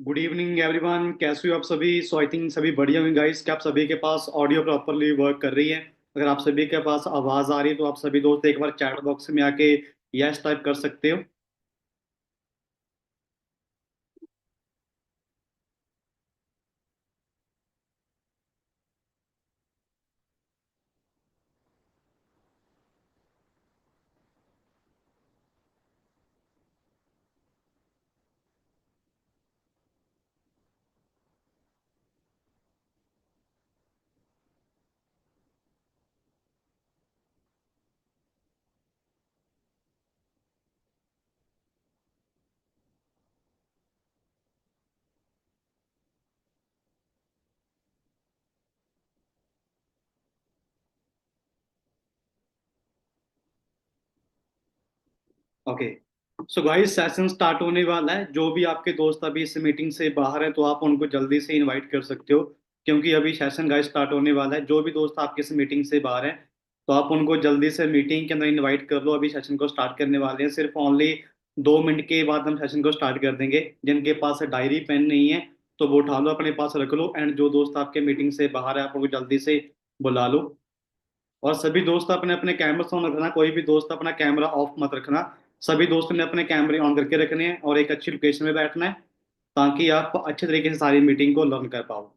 Good evening everyone, कैसे हो आप सभी? सो आई थिंक सभी बढ़िया होंगे गाइस। क्या आप सभी के पास ऑडियो प्रॉपरली वर्क कर रही है? अगर आप सभी के पास आवाज आ रही है तो आप सभी दोस्त एक बार चैट बॉक्स में आके यस टाइप कर सकते हो। Okay. So guys, session start होने वाला है। जो भी आपके दोस्त अभी इस मीटिंग से बाहर हैं तो आप उनको जल्दी से इनवाइट कर सकते हो, क्योंकि अभी सेशन गाइस स्टार्ट होने वाला है। जो भी दोस्त आपके इस मीटिंग से बाहर हैं तो आप उनको जल्दी से मीटिंग के अंदर इनवाइट कर लो। अभी सेशन को स्टार्ट करने वाले हैं, सिर्फ ओनली 2 मिनट के बाद हम सेशन को स्टार्ट कर देंगे। जिनके पास डायरी पेन नहीं है तो वो उठा लो, अपने पास रख लो, एंड जो दोस्त आपके मीटिंग से बाहर है आप उनको जल्दी से बुला लो। और सभी दोस्त अपने अपने कैमरा ऑन रखना, कोई भी दोस्त अपना कैमरा ऑफ मत रखना। सभी दोस्तों ने अपने कैमरे ऑन करके रखने हैं और एक अच्छी लोकेशन में बैठना है, ताकि आप अच्छे तरीके से सारी मीटिंग को लर्न कर पाओ।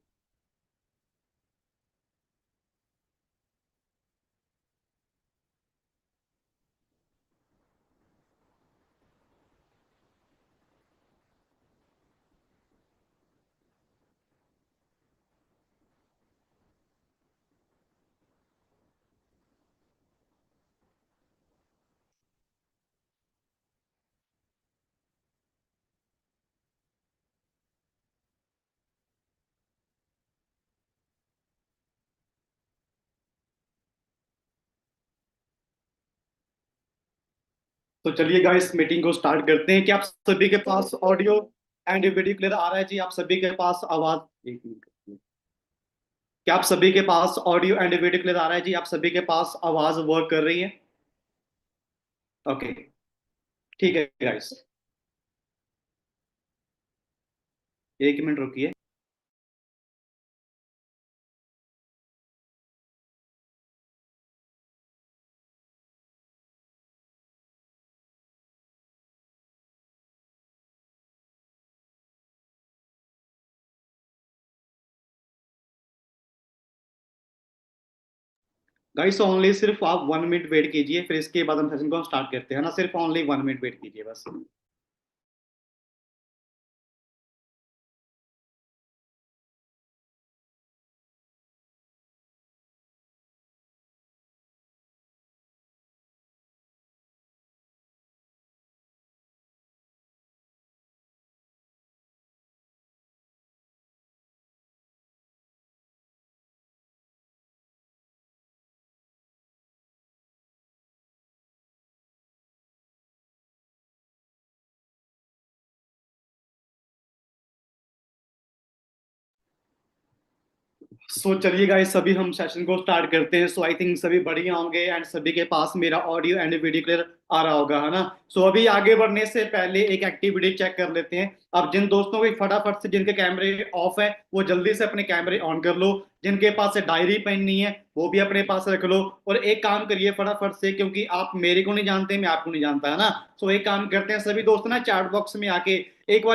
तो चलिए गाइस, मीटिंग को स्टार्ट करते हैं। क्या आप सभी के पास ऑडियो एंड वीडियो क्लियर आ रहा है जी? आप सभी के पास आवाज, एक मिनट। क्या आप सभी के पास ऑडियो एंड वीडियो क्लियर आ रहा है जी? आप सभी के पास आवाज वर्क कर रही है? ओके, ठीक है गाइस, एक मिनट रुकिए। गाइस ओनली सिर्फ आप 1 मिनट वेट कीजिए, फिर इसके बाद हम सेशन को स्टार्ट करते हैं ना। सिर्फ ओनली 1 मिनट वेट कीजिए बस। सो चलिए गाइस, सभी हम सेशन को स्टार्ट करते हैं। सो आई थिंक सभी बढ़िया होंगे एंड सभी के पास मेरा ऑडियो एंड वीडियो क्लियर आ रहा होगा, है ना? सो अभी आगे बढ़ने से पहले एक एक्टिविटी चेक कर लेते हैं। अब जिन दोस्तों को फटाफट से, जिनके कैमरे ऑफ है, वो जल्दी से अपने कैमरे ऑन कर लो। जिनके पास डायरी पेन नहीं है वो भी अपने पास रख लो। और एक काम करिए फटाफट से, क्योंकि आप मेरे को नहीं जानते, मैं आपको नहीं जानता, है ना? सो एक काम करते हैं, सभी दोस्त ना चैट बॉक्स में आके एक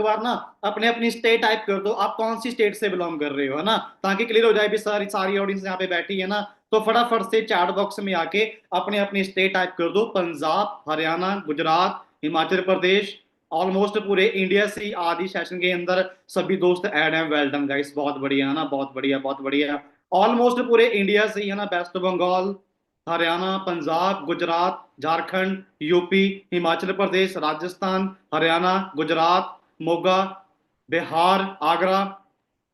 बार ना अपने अपनी स्टेट टाइप कर दो। आप कौन सी स्टेट से बिलोंग कर रहे हो, है ना? ताकि क्लियर हो जाए भी, सारी सारी ऑडियंस यहाँ पे बैठी है ना। तो फटाफट से चैट बॉक्स में आके अपने अपनी स्टेट टाइप कर दो। पंजाब, हरियाणा, गुजरात, हिमाचल प्रदेश। ऑलमोस्ट पूरे इंडिया से आदि सेशन के अंदर सभी दोस्त ऐड हैं। वेल डन गाइस, बहुत बढ़िया, है ना? बहुत बढ़िया, बहुत बढ़िया। ऑलमोस्ट पूरे इंडिया से ही, है ना? Waste Bengal, Haryana, Punjab, Gujarat, Jharkhand, UP, Himachal Pradesh, Rajasthan, Haryana, Gujarat, Moga, Bihar, Agra.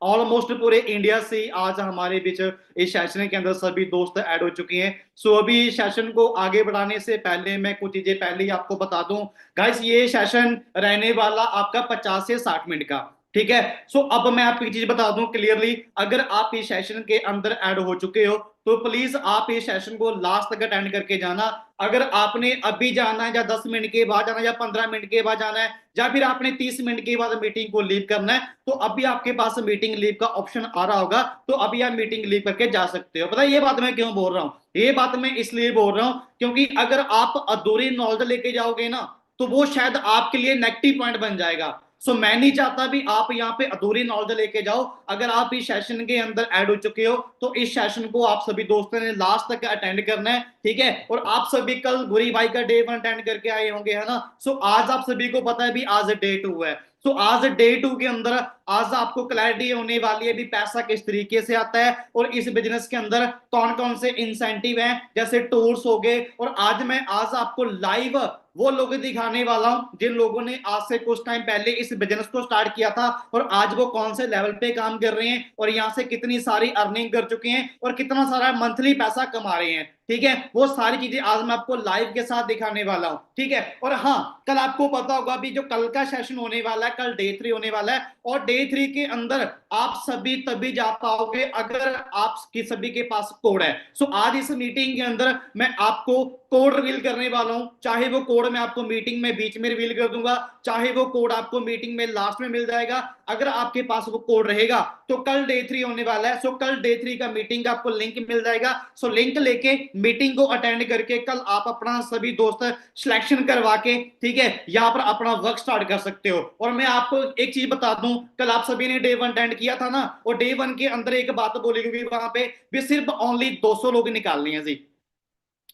Almost पूरे इंडिया से आज हमारे बीच इस सेशन के अंदर सभी दोस्त ऐड हो चुके हैं। सो अभी सेशन को आगे बढ़ाने से पहले मैं कुछ चीजें पहले ही आपको बता दूं। गाइस, ये सेशन रहने वाला आपका 50 से 60 मिनट का। ठीक है। सो अब मैं आपको एक चीज बता दूं क्लियरली, अगर आप इस सेशन के अंदर ऐड हो चुके हो तो प्लीज आप इस सेशन को लास्ट तक अटेंड करके जाना। अगर आपने अभी जाना है या 10 मिनट के बाद जाना है या 15 मिनट के बाद जाना है या फिर आपने 30 मिनट के बाद मीटिंग को लीव करना है, तो अभी आपके पास मीटिंग लीव का ऑप्शन आ रहा होगा, तो अभी आप मीटिंग लीव करके जा सकते हो। पता है ये बात मैं क्यों बोल रहा हूँ? ये बात मैं इसलिए बोल रहा हूँ क्योंकि अगर आप अधूरी नॉलेज लेके जाओगे ना तो वो शायद आपके लिए नेगेटिव पॉइंट बन जाएगा। सो मैं नहीं चाहता भी आप यहाँ पे अधूरी नॉलेज लेके जाओ। अगर आप इस सेशन के अंदर ऐड हो चुके हो तो इस सेशन को आप सभी दोस्तों ने लास्ट तक अटेंड करना है, ठीक है। और आप सभी कल गुरी भाई का डे 1 अटेंड करके आए होंगे, है ना। सो आज आप सभी को पता है भी आज डे 2 है। सो आज डे 2 के अंदर आज आपको क्लैरिटी होने वाली है भी पैसा किस तरीके से आता है और इस बिजनेस के अंदर कौन कौन से इंसेंटिव हैं, जैसे टूर्स हो गए। और आज आपको लाइव वो लोग दिखाने वाला हूं जिन लोगों ने आज से कुछ टाइम पहले इस बिजनेस को स्टार्ट किया था और आज वो कौन से लेवल पे काम कर रहे हैं और यहां से कितनी सारी अर्निंग कर चुके हैं और कितना सारा मंथली पैसा कमा रहे हैं, ठीक है। वो सारी चीजें आज मैं आपको लाइव के साथ दिखाने वाला हूं, ठीक है। और हाँ, कल आपको पता होगा भी जो कल का सेशन होने वाला है, कल डे 3 होने वाला है और डे 3 के अंदर आप सभी तभी जा पाओगे अगर आपकी सभी के पास कोड है। सो आज इस मीटिंग के अंदर मैं आपको कोड रिवील करने वाला हूं, चाहे वो कोड मैं आपको मीटिंग में बीच में रिवील कर दूंगा, चाहे वो कोड आपको मीटिंग में लास्ट में मिल जाएगा। अगर आपके पास वो कोड रहेगा तो कल डे 3 होने वाला है। सो कल डे 3 का मीटिंग का आपको लिंक मिल जाएगा। सो लिंक लेके मीटिंग को अटेंड करके कल आप अपना सभी दोस्त सिलेक्शन करवा के, ठीक है, यहाँ पर अपना वर्क स्टार्ट कर सकते हो। और मैं आपको एक चीज बता दूं, कल आप सभी ने डे 1 अटेंड किया था ना, और डे 1 के अंदर एक बात बोली गई वहां पे भी सिर्फ ओनली 200 लोग निकालने हैं जी।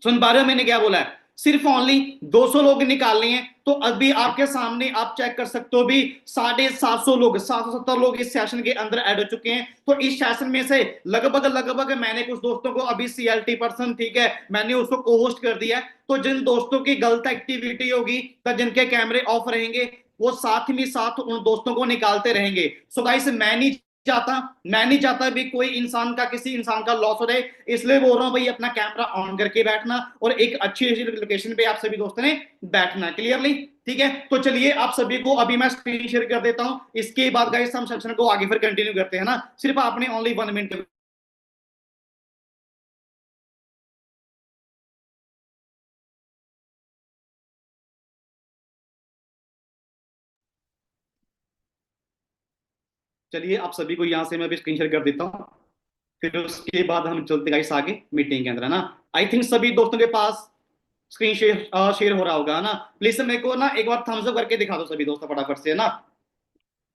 सुन पा रहे हो मैंने क्या बोला है? सिर्फ ओनली 200 लोग निकालने हैं। तो अभी आपके सामने आप चेक कर सकते हो भी 750 लोग, 770 लोग इस सेशन के अंदर ऐड हो चुके हैं। तो इस सेशन में से लगभग लगभग मैंने कुछ दोस्तों को अभी CLT पर्सन, ठीक है, मैंने उसको को होस्ट कर दिया है। तो जिन दोस्तों की गलत एक्टिविटी होगी तो जिनके कैमरे ऑफ रहेंगे वो साथ में साथ उन दोस्तों को निकालते रहेंगे। सो गाइस चाहता मैं नहीं चाहता भी कोई इंसान का, किसी इंसान का लॉस हो रहे, इसलिए बोल रहा हूं भाई अपना कैमरा ऑन करके बैठना और एक अच्छी लोकेशन पे आप सभी दोस्तों ने बैठना क्लियरली, ठीक है। तो चलिए आप सभी को अभी मैं स्क्रीन शेयर कर देता हूं, इसके बाद गाइस हम सेशन को आगे फिर कंटिन्यू करते हैं ना। सिर्फ आपने ओनली 1 मिनट। चलिए आप सभी को यहां से मैं भी स्क्रीन शेयर कर देता हूं, फिर उसके बाद हम चलते गाइस आगे मीटिंग के अंदर, है ना। आई थिंक सभी दोस्तों के पास स्क्रीन शेयर शेयर हो रहा होगा, है ना। प्लीज मेरे को ना एक बार थम्स अप करके दिखा दो सभी दोस्तों फटाफट से, है ना।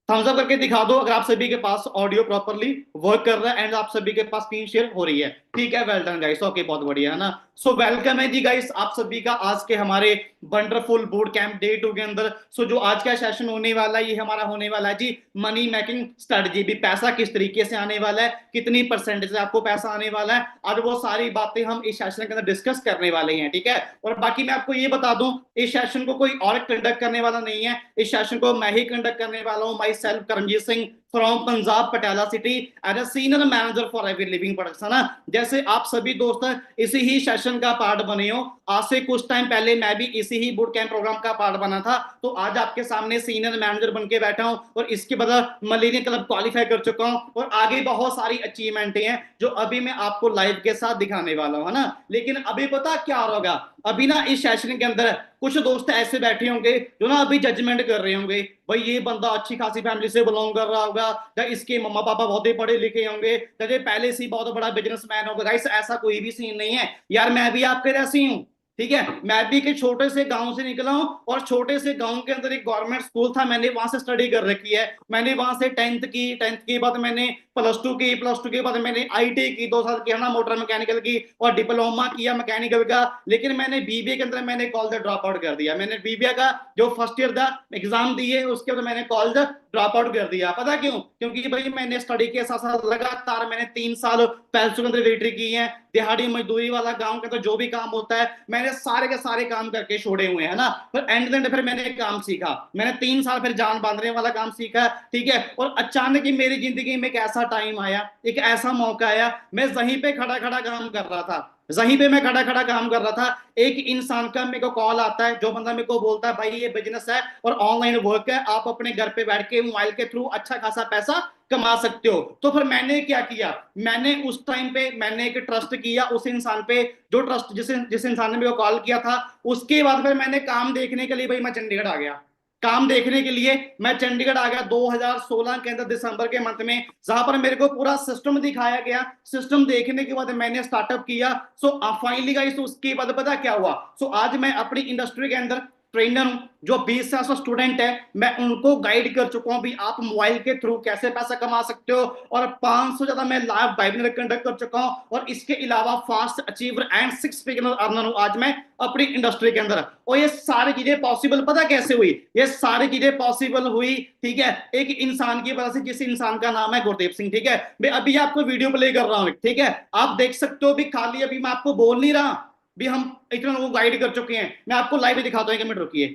थम्स अप करके दिखा दो अगर आप सभी के पास ऑडियो प्रॉपरली वर्क कर रहा है एंड आप सभी के पास स्क्रीन शेयर हो रही है, ठीक है। वेल डन गाइस, ओके, बहुत बढ़िया, है ना। सो वेलकम है जी गाइस आप सभी का आज के हमारे वंडरफुल बूट कैंप डे 2 के अंदर। सो जो आज का सेशन होने वाला है ये हमारा होने वाला है जी मनी मेकिंग स्ट्रेटजी, भी पैसा किस तरीके से आने वाला है, कितनी परसेंटेज आपको पैसा आने वाला है, आज वो सारी बातें हम इस सेशन के अंदर डिस्कस करने वाले हैं, ठीक है। और बाकी मैं आपको ये बता दूं इस सेशन को कोई और कंडक्ट करने वाला नहीं है, इस सेशन को मैं ही कंडक्ट करने वाला हूं, myself Karamjeet Singh from Punjab Patiala city as a senior manager for every living products, है ना। जैसे आप सभी दोस्त इसी ही सेशन का पार्ट बने हो, आज से कुछ टाइम पहले मैं भी इसी ही बूट कैंप प्रोग्राम का पार्ट बना था, तो आज आपके सामने सीनियर मैनेजर बन के बैठा हूं और इसके बाद मलेरिया क्लब क्वालिफाई कर चुका हूं और आगे बहुत सारी अचीवमेंट हैं जो अभी मैं आपको लाइव के साथ दिखाने वाला हूं, है ना। लेकिन अभी पता क्या होगा, अभी ना इस सेशन के अंदर कुछ दोस्त ऐसे बैठे होंगे जो ना अभी जजमेंट कर रहे होंगे, भाई ये बंदा अच्छी खासी फैमिली से बिलोंग कर रहा होगा या इसके मम्मा पापा बहुत ही पढ़े लिखे होंगे या ये पहले से ही बहुत बड़ा बिजनेसमैन होगा। गाइस ऐसा कोई भी सीन नहीं है यार, मैं भी आपके जैसे ही हूँ, ठीक है। मैं भी के छोटे से गांव से निकला हूं और छोटे से गांव के अंदर एक गवर्नमेंट स्कूल था, मैंने वहां से स्टडी कर रखी है। मैंने वहां से 10th की, 10th के बाद मैंने +2 की, +2 के बाद मैंने IT की 2 साल किया ना मोटर मैकेनिकल की और डिप्लोमा किया मैकेनिकल का। लेकिन मैंने BBA के अंदर मैंने कॉलेज ड्रॉप आउट कर दिया, मैंने BBA का जो फर्स्ट ईयर था एग्जाम दिए उसके बाद मैंने कॉलेज ड्रॉप आउट कर दिया। पता क्यों? क्योंकि भाई मैंने स्टडी के साथ साथ लगातार मैंने 3 साल पैसों के अंदर वेटरी की है, दिहाड़ी मजदूरी वाला गांव का तो जो भी काम होता है मैंने सारे के सारे काम करके छोड़े हुए हैं ना। फिर एंड फिर मैंने एक काम सीखा, मैंने 3 साल फिर जान बांधने वाला काम सीखा, ठीक है। और अचानक ही मेरी जिंदगी में एक ऐसा टाइम आया, एक ऐसा मौका आया, मैं वहीं पे खड़ा खड़ा काम कर रहा था, वहीं पे मैं खड़ा खड़ा काम कर रहा था, एक इंसान का मेरे को कॉल आता है, जो बंदा मेरे को बोलता है भाई ये बिजनेस है और ऑनलाइन वर्क है, आप अपने घर पे बैठ के मोबाइल के थ्रू अच्छा खासा पैसा कमा सकते हो। तो फिर मैंने क्या किया, मैंने उस टाइम पे मैंने एक ट्रस्ट किया उस इंसान पे, जो ट्रस्ट जिस इंसान ने मेरे को कॉल किया था। उसके बाद फिर मैंने काम देखने के लिए भाई मैं चंडीगढ़ आ गया। काम देखने के लिए मैं चंडीगढ़ आ गया 2016 के अंदर दिसंबर के मंथ में, जहां पर मेरे को पूरा सिस्टम दिखाया गया। सिस्टम देखने के बाद मैंने स्टार्टअप किया। सो फाइनली गाइस उसके बाद पता क्या हुआ, सो आज मैं अपनी इंडस्ट्री के अंदर ट्रेनर हूं। जो 20 से स्टूडेंट है मैं उनको गाइड कर चुका हूं भी आप मोबाइल के थ्रू कैसे पैसा कमा सकते हो, और 500 ज्यादा मैं लाइव वेबिनार कंडक्ट कर चुका हूं। और इसके अलावा fast achiever and 6 figure earner हूं आज मैं अपनी इंडस्ट्री के अंदर। और ये सारी चीजें पॉसिबल पता कैसे हुई, ये सारी चीजें पॉसिबल हुई, ठीक है, एक इंसान की वजह से, जिस इंसान का नाम है गुरदेव सिंह। ठीक है, मैं अभी आपको वीडियो प्ले कर रहा हूं, ठीक है, आप देख सकते हो भी, खाली अभी मैं आपको बोल नहीं रहा भी, हम इतने लोगों को गाइड कर चुके हैं। मैं आपको लाइव दिखाता हूं, 1 मिनट रुकिए।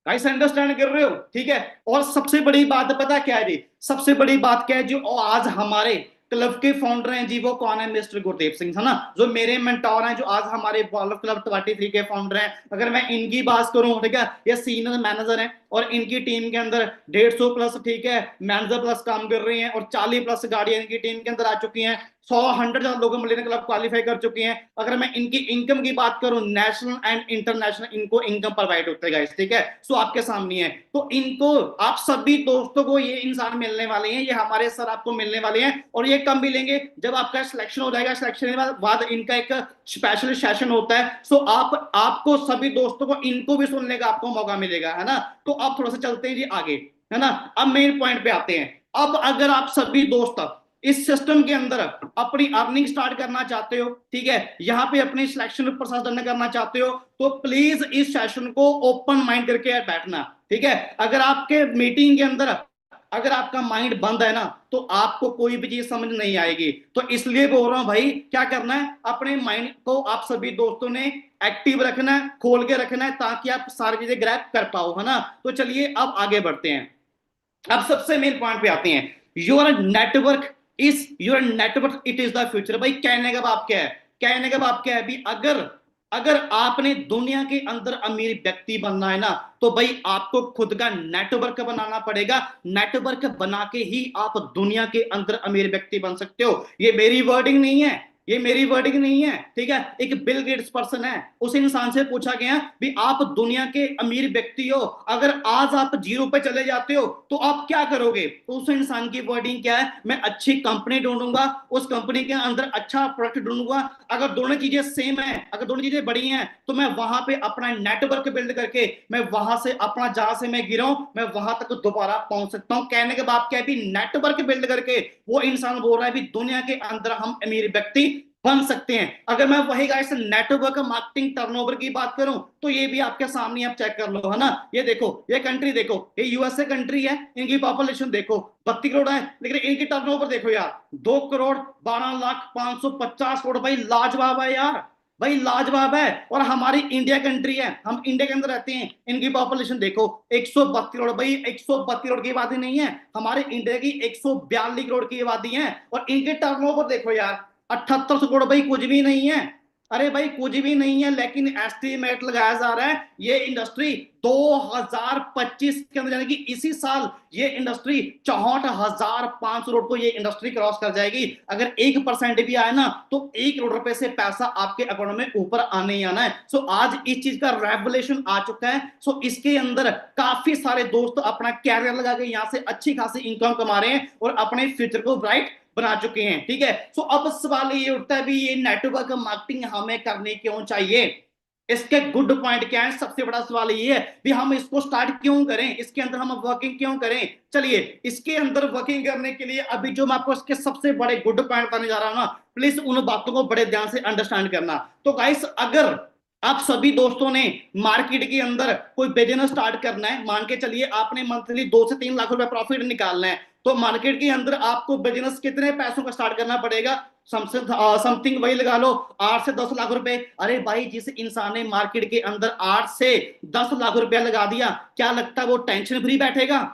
गाइस अंडरस्टैंड कर रहे हो, ठीक है। और सबसे बड़ी बात पता क्या है जी, सबसे बड़ी बात क्या है, जो आज हमारे क्लब के फाउंडर हैं जी, वो कौन है, मिस्टर गुरदेव सिंह, है ना, जो मेरे मेंटोर हैं, जो आज हमारे बॉल क्लब 23 के फाउंडर हैं। अगर मैं इनकी बात करूं, ठीक है, ये सीनियर मैनेजर हैं और इनकी टीम के अंदर 150 प्लस, ठीक है, मैनेजर प्लस काम कर रही हैं, और 40 प्लस गाड़ियां इनकी टीम के अंदर आ चुकी हैं। 100 लोगों मिलियन क्लब क्वालिफाई कर चुकी हैं। अगर मैं इनकी इनकम की बात करूं, नेशनल एंड इंटरनेशनल इनको इनकम प्रोवाइड होते हैं गाइस, ठीक है। सो आपके सामने है, तो इनको आप सभी दोस्तों को ये इंसान मिलने वाले हैं, ये हमारे सर आपको मिलने वाले हैं। और ये कब मिलेंगे, जब आपका सिलेक्शन हो जाएगा, सिलेक्शन के बाद इनका एक स्पेशल सेशन होता है। सो आपको सभी दोस्तों को इनको भी सुनने का आपको मौका मिलेगा, है ना। तो आप थोड़ा सा चलते हैं जी आगे, है ना। अब मेन पॉइंट पे आते हैं। अब अगर आप सभी दोस्त इस सिस्टम के अंदर अपनी अर्निंग स्टार्ट करना चाहते हो, ठीक है, यहां पे अपनी सिलेक्शन प्रोसेस डन करना चाहते हो, तो प्लीज इस सेशन को ओपन माइंड करके बैठना, ठीक है। अगर आपके मीटिंग के अंदर अगर आपका माइंड बंद है ना, तो आपको कोई भी चीज समझ नहीं आएगी। तो इसलिए बोल रहा हूं भाई, क्या करना है, अपने माइंड को आप सभी दोस्तों ने एक्टिव रखना है, खोल के रखना है, ताकि आप सारी चीजें ग्रैब कर पाओ, है ना। तो चलिए अब आगे बढ़ते हैं। अब सबसे मेन पॉइंट पे आते हैं। Your network your network it is the future. भाई कहने का बात क्या है, कहने का बात क्या है भी, अगर अगर आपने दुनिया के अंदर अमीर व्यक्ति बनना है ना, तो भाई आपको खुद का नेटवर्क बनाना पड़ेगा। नेटवर्क बना के ही आप दुनिया के अंदर अमीर व्यक्ति बन सकते हो। ये मेरी वर्डिंग नहीं है, ये मेरी वर्डिंग नहीं है, ठीक है। एक बिल गेट्स पर्सन है, उस इंसान से पूछा गया भी आप दुनिया के अमीर व्यक्ति हो, अगर आज आप जीरो पे चले जाते हो तो आप क्या करोगे। तो उस इंसान की वर्डिंग क्या है, मैं अच्छी कंपनी ढूंढूंगा, उस कंपनी के अंदर अच्छा प्रोडक्ट ढूंढूंगा। अगर दोनों चीजें सेम है, अगर दोनों चीजें बड़ी हैं, तो मैं वहां पे अपना नेटवर्क बिल्ड करके मैं वहां से अपना, जहां से मैं गिरा हूं, मैं वहां तक दोबारा पहुंच सकता हूं। कहने के बाद क्या है भी, नेटवर्क बिल्ड करके वो इंसान बोल रहा है भी दुनिया के अंदर हम अमीर व्यक्ति बन सकते हैं। अगर मैं वही गाइस नेटवर्क मार्केटिंग टर्नओवर की बात करूं, तो ये भी आपके सामने आप चेक कर लो, है ना। ये देखो, ये कंट्री देखो, ये यूएसए कंट्री है, इनकी पॉपुलेशन देखो 32 करोड़ है, लेकिन इनकी टर्नओवर देखो यार, 2 करोड़ 12 लाख 550 करोड़। भाई लाजवाब है यार, भाई लाजवाब है। और हमारी इंडिया कंट्री है, हम इंडिया के अंदर रहते हैं, इनकी पॉपुलेशन देखो 132 करोड़। भाई 132 करोड़ की आबादी नहीं है, हमारे इंडिया की 142 करोड़ की आबादी है। और इनके टर्नओवर देखो यार, 78 करोड़। भाई कुछ भी नहीं है, अरे भाई कुछ भी नहीं है, लेकिन एस्टिमेट लगाया जा रहा है ये इंडस्ट्री 2025 के अंदर, यानी कि इसी साल ये इंडस्ट्री 64,500 करोड़ को ये इंडस्ट्री क्रॉस कर जाएगी। अगर 1% भी आए ना, तो 1 करोड़ रुपए से पैसा आपके अकाउंट में ऊपर आने ही आना है। सो आज इस चीज का रेवोल्यूशन आ चुका है। सो इसके अंदर काफी सारे दोस्त अपना कैरियर लगा के यहाँ से अच्छी खासी इनकम कमा रहे हैं और अपने फ्यूचर को ब्राइट बना चुके हैं, ठीक है। सो अब सवाल ये उठता है भी, ये नेटवर्क मार्केटिंग हमें करनी क्यों चाहिए, इसके गुड पॉइंट क्या है। सबसे बड़ा सवाल ये है भी, हम इसको स्टार्ट क्यों करें, इसके अंदर हम वर्किंग क्यों करें। चलिए, इसके अंदर वर्किंग करने के लिए अभी जो मैं आपको इसके सबसे बड़े गुड पॉइंट बताने जा रहा हूं ना, प्लीज उन बातों को बड़े ध्यान से अंडरस्टैंड करना। तो गाइस, अगर आप सभी दोस्तों ने मार्केट के अंदर कोई बिजनेस स्टार्ट करना है, मान के चलिए आपने मंथली 2 से 3 लाख रुपए प्रॉफिट निकालना है, तो मार्केट के अंदर आपको बिजनेस कितने पैसों का स्टार्ट करना पड़ेगा? समथिंग वही लगा लो 8 से 10 लाख रुपए। अरे भाई, जिस इंसान ने मार्केट के अंदर 8 से 10 लाख रुपया लगा दिया, क्या लगता है वो टेंशन फ्री बैठेगा?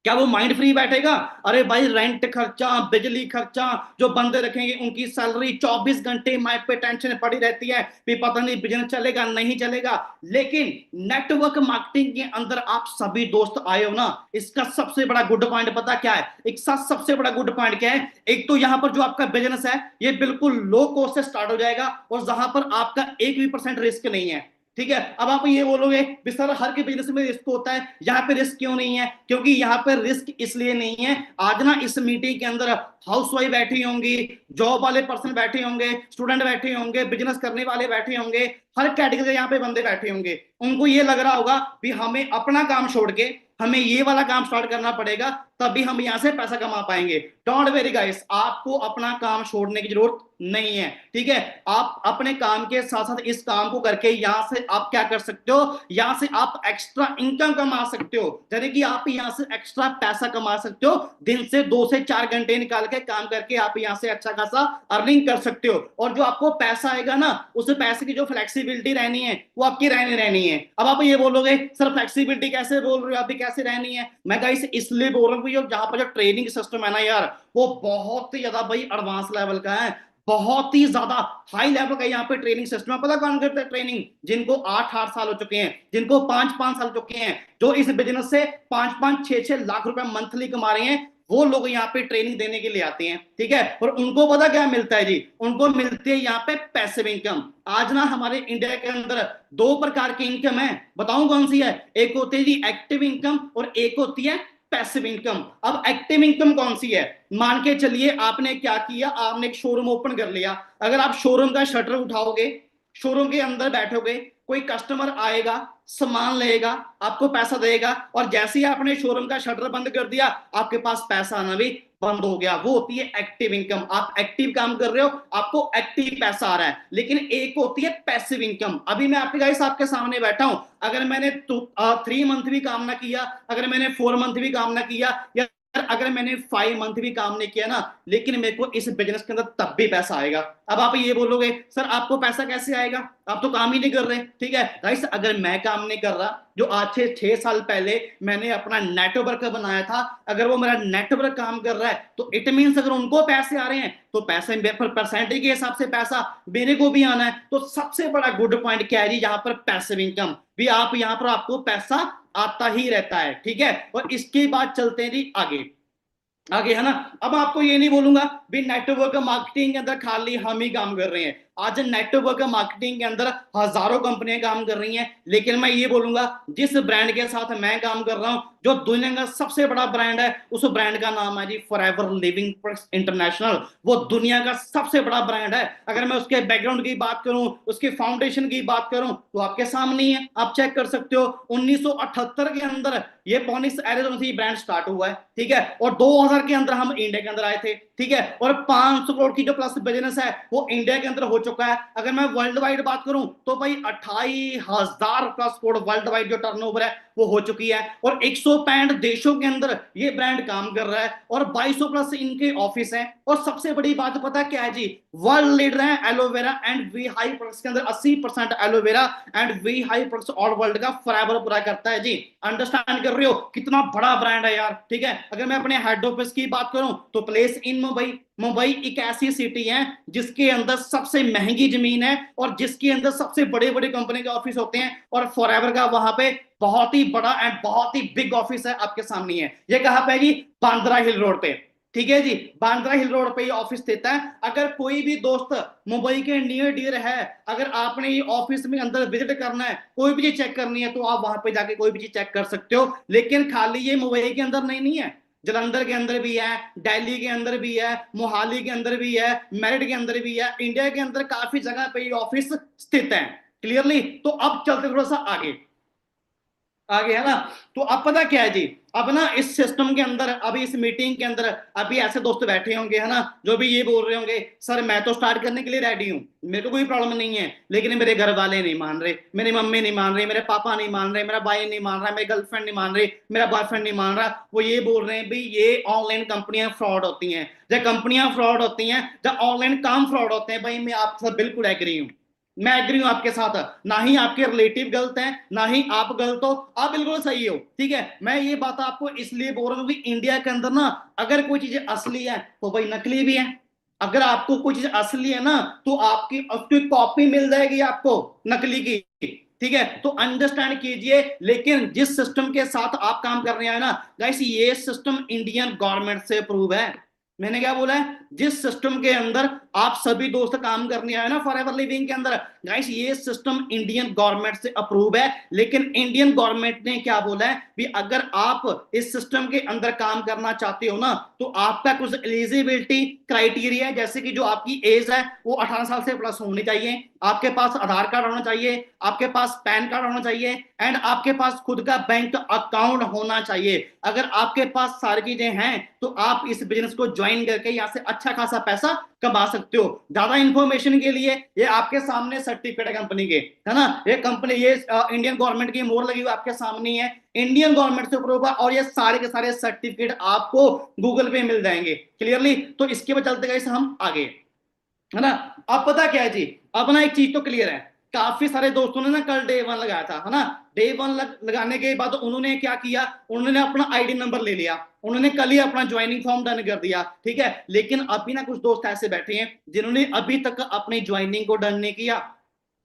क्या वो माइंड फ्री बैठेगा? अरे भाई, रेंट खर्चा, बिजली खर्चा, जो बंदे रखेंगे उनकी सैलरी 24 घंटे माइंड पे टेंशन पड़ी रहती है भी पता नहीं बिजनेस चलेगा नहीं चलेगा। लेकिन नेटवर्क मार्केटिंग के अंदर आप सभी दोस्त आए हो ना, इसका सबसे बड़ा गुड पॉइंट पता क्या है? एक साथ सबसे बड़ा गुड पॉइंट क्या है? एक तो यहां पर जो आपका बिजनेस है ये बिल्कुल लो कॉस्ट से स्टार्ट हो जाएगा, और जहां पर आपका 1% रिस्क नहीं है। ठीक है, अब आप ये बोलोगे भी सर हर के बिजनेस में रिस्क होता है, यहाँ पे रिस्क क्यों नहीं है? क्योंकि यहाँ पे रिस्क इसलिए नहीं है, आज ना इस मीटिंग के अंदर हाउसवाइफ बैठी होंगी, जॉब वाले पर्सन बैठे होंगे, स्टूडेंट बैठे होंगे, बिजनेस करने वाले बैठे होंगे, हर कैटेगरी यहाँ पे बंदे बैठे होंगे। उनको ये लग रहा होगा भी हमें अपना काम छोड़ के हमें ये वाला काम स्टार्ट करना पड़ेगा, तभी हम यहां से पैसा कमा पाएंगे। डोंट वेरी गाइस, आपको अपना काम छोड़ने की जरूरत नहीं है। ठीक है, आप अपने काम के साथ साथ इस काम को करके यहां से आप क्या कर सकते हो? यहां से आप एक्स्ट्रा इनकम कमा सकते हो, यानी कि आप यहां से एक्स्ट्रा पैसा कमा सकते हो। दिन से 2 से 4 घंटे निकाल के काम करके आप यहां से अच्छा खासा अर्निंग कर सकते हो, और जो आपको पैसा आएगा ना, उस पैसे की जो फ्लेक्सिबिलिटी रहनी है वो आपकी रहनी रहनी है। अब आप ये बोलोगे सर फ्लेक्सिबिलिटी कैसे बोल रहे हो, अभी कैसे रहनी है? मैं गाइस इसलिए बोल रहा हूँ जहां पर जो ट्रेनिंग सिस्टम है ना यार, वो बहुत ही ज्यादा भाई एडवांस लेवल का है, बहुत ही ज्यादा हाई लेवल का यहाँ पे ट्रेनिंग सिस्टम है। पता कौन करता है ट्रेनिंग? जिनको 8 8 साल हो चुके हैं, जिनको 5 5 साल हो चुके हैं, जो इस बिजनेस से 5 5 6 6 लाख रुपए मंथली कमा रहे हैं, वो लोग यहाँ पे ट्रेनिंग देने के लिए आते हैं। ठीक है, और उनको पता क्या मिलता है जी? उनको मिलती है यहाँ पे पैसिव इनकम। आज ना हमारे इंडिया के अंदर 2 प्रकार की इनकम है, बताऊं कौन सी है? एक होती है जी एक्टिव इनकम, और एक होती है पैसिव इनकम। अब एक्टिव इनकम कौन सी है? मान के चलिए आपने क्या किया, आपने एक शोरूम ओपन कर लिया। अगर आप शोरूम का शटर उठाओगे, शोरूम के अंदर बैठोगे, कोई कस्टमर आएगा, सामान लेगा, आपको पैसा देगा, और जैसे ही आपने शोरूम का शटर बंद कर दिया, आपके पास पैसा आना भी बंद हो गया। वो होती है एक्टिव इनकम। आप एक्टिव काम कर रहे हो, आपको एक्टिव पैसा आ रहा है। लेकिन एक होती है पैसिव इनकम। अभी मैं आपके गाइस आपके सामने बैठा हूं, अगर मैंने 3 मंथ भी काम ना किया, अगर मैंने 4 मंथ भी काम ना किया, या अगर मैंने 5 मंथ भी काम नहीं किया ना, लेकिन मेरे को इस बिजनेस के अंदर तब भी पैसा आएगा। अब आप ये बोलोगे सर आपको पैसा कैसे आएगा, आप तो काम ही नहीं कर रहे। ठीक है गाइस, अगर मैं काम नहीं कर रहा, जो आज से 6 साल पहले मैंने अपना नेटवर्क बनाया था, अगर वो मेरा नेटवर्क काम कर रहा है, तो इट मीन्स अगर उनको पैसे आ रहे हैं, तो पैसे परसेंटेज के हिसाब से पैसा मेरे को भी आना है। तो सबसे बड़ा गुड पॉइंट क्या है जी? यहाँ पर पैसिव इनकम भी, आप यहाँ पर आपको पैसा आता ही रहता है। ठीक है, और इसके बाद चलते हैं जी आगे आगे, है ना। अब आपको ये नहीं बोलूंगा भी नेटवर्क मार्केटिंग के अंदर खाली हम ही काम कर रहे हैं। आज नेटवर्क मार्केटिंग के अंदर हजारों कंपनियां काम कर रही हैं, लेकिन मैं ये बोलूंगा जिस ब्रांड के साथ मैं काम कर रहा हूं, जो दुनिया का सबसे बड़ा ब्रांड है, उस ब्रांड का नाम है जी फॉरएवर लिविंग प्रोडक्ट्स इंटरनेशनल। वो दुनिया का सबसे बड़ा ब्रांड है। अगर मैं उसके बैकग्राउंड की बात करूं, उसके फाउंडेशन की बात करूं, तो आपके सामने ही है, आप चेक कर सकते हो। 1978 के अंदर ये फोनिक्स एरिजोना से ब्रांड स्टार्ट हुआ है। ठीक है, और 2000 के अंदर हम इंडिया के अंदर आए थे। ठीक है, और 500 करोड़ की जो प्लस बिजनेस है वो इंडिया के अंदर हो चुका है। अगर मैं वर्ल्ड वाइड बात करूं, तो भाई 28,000 प्लस करोड़ वर्ल्ड वाइड जो टर्नओवर है वो हो चुकी है, और 165 देशों के अंदर ये ब्रांड काम कर रहा है, और 2200 प्लस इनके ऑफिस हैं। और सबसे बड़ी बात पता क्या है जी? वर्ल्ड लीडर है aloe vera and we high products के अंदर। 80% aloe vera and we high products all world का फॉरएवर पूरा करता है जी। अंडरस्टैंड कर रहे हो कितना बड़ा ब्रांड है यार? ठीक है, अगर मैं अपने हेड ऑफिस की बात करूं, तो प्लेस इन मुंबई। मुंबई एक ऐसी सिटी है जिसके अंदर सबसे महंगी जमीन है, और जिसके अंदर सबसे बड़े बड़े कंपनी के ऑफिस होते हैं, और फॉरएवर का वहां पे बहुत ही बड़ा एंड बहुत ही बिग ऑफिस है, आपके सामने है। ये कहां पे है जी? बांद्रा हिल रोड पे। ठीक है जी, बांद्रा हिल रोड पे ये ऑफिस स्थित है। अगर कोई भी दोस्त मुंबई के नियर डियर है, अगर आपने ये ऑफिस में अंदर विजिट करना है, कोई भी चीज चेक करनी है, तो आप वहां पे जाके कोई भी चीज चेक कर सकते हो। लेकिन खाली ये मुंबई के अंदर नहीं है, जलंधर के अंदर भी है, दिल्ली के अंदर भी है, मोहाली के अंदर भी है, मेरठ के अंदर भी है। इंडिया के अंदर काफी जगह पे ये ऑफिस स्थित है। क्लियरली, तो अब चलते थोड़ा सा आगे। आगे है ना। तो अब पता क्या है जी, अब ना इस सिस्टम के अंदर, अभी इस मीटिंग के अंदर अभी ऐसे दोस्त बैठे होंगे है ना, जो भी ये बोल रहे होंगे सर मैं तो स्टार्ट करने के लिए रेडी हूँ, मेरे को कोई प्रॉब्लम नहीं है, लेकिन मेरे घर वाले नहीं मान रहे, मेरी मम्मी नहीं मान रही, मेरे पापा नहीं मान रहे, मेरा भाई नहीं मान रहा, मेरी गर्लफ्रेंड नहीं मान रही, मेरा बॉयफ्रेंड नहीं मान रहा। वो ये बोल रहे हैं भाई ये ऑनलाइन कंपनियां फ्रॉड होती हैं, जब कंपनियां फ्रॉड होती हैं, जब ऑनलाइन काम फ्रॉड होते हैं, भाई मैं आपके साथ बिल्कुल एग्री हूँ, मैं एग्री हूं आपके साथ। ना ही आपके रिलेटिव गलत हैं, ना ही आप गलत हो, आप बिल्कुल सही हो। ठीक है, मैं ये बात आपको इसलिए बोल रहा हूँ कि इंडिया के अंदर ना अगर कोई चीज असली है तो भाई नकली भी है। अगर आपको कोई चीज असली है ना तो आपकी उसकी कॉपी मिल जाएगी आपको नकली की। ठीक है, तो अंडरस्टैंड कीजिए, लेकिन जिस सिस्टम के साथ आप काम कर रहे हैं ना गाइस, ये सिस्टम इंडियन गवर्नमेंट से अप्रूव है। मैंने क्या बोला है, जिस सिस्टम के अंदर आप सभी दोस्त काम करने आए ना फॉर एवर लिविंग के अंदर, गाइस ये सिस्टम इंडियन गवर्नमेंट से अप्रूव है। लेकिन इंडियन गवर्नमेंट ने क्या बोला है भी अगर आप इस सिस्टम के अंदर काम करना चाहते हो ना तो आपका कुछ एलिजिबिलिटी क्राइटेरिया है, जैसे कि जो आपकी एज है वो 18 साल से प्लस होनी चाहिए, आपके पास आधार कार्ड होना चाहिए, आपके पास पैन कार्ड होना चाहिए, एंड आपके पास खुद का बैंक अकाउंट होना चाहिए। अगर आपके पास सारी चीजें हैं तो आप इस बिजनेस को ज्वाइन करके यहाँ से अच्छा खासा पैसा कमा सकते हो। ज्यादा इंफॉर्मेशन के लिए ये आपके सामने सर्टिफिकेट है कंपनी के, है ना, ये कंपनी ये इंडियन गवर्नमेंट की मोहर लगी हुई आपके सामने है, इंडियन गवर्नमेंट से अप्रूव है, और ये सारे के सारे सर्टिफिकेट आपको गूगल पे मिल जाएंगे क्लियरली। तो इसके बाद चलते गए हम आगे, है ना। अब पता क्या है जी, अब ना एक चीज तो क्लियर है, काफी सारे दोस्तों ने ना कल डे वन लगाया था, है ना। डे वन लगाने के बाद उन्होंने क्या किया, उन्होंने अपना आईडी नंबर ले लिया, उन्होंने कल ही अपना ज्वाइनिंग फॉर्म डन कर दिया। ठीक है, लेकिन अभी ना कुछ दोस्त ऐसे बैठे हैं जिन्होंने अभी तक अपनी ज्वाइनिंग को डन नहीं किया,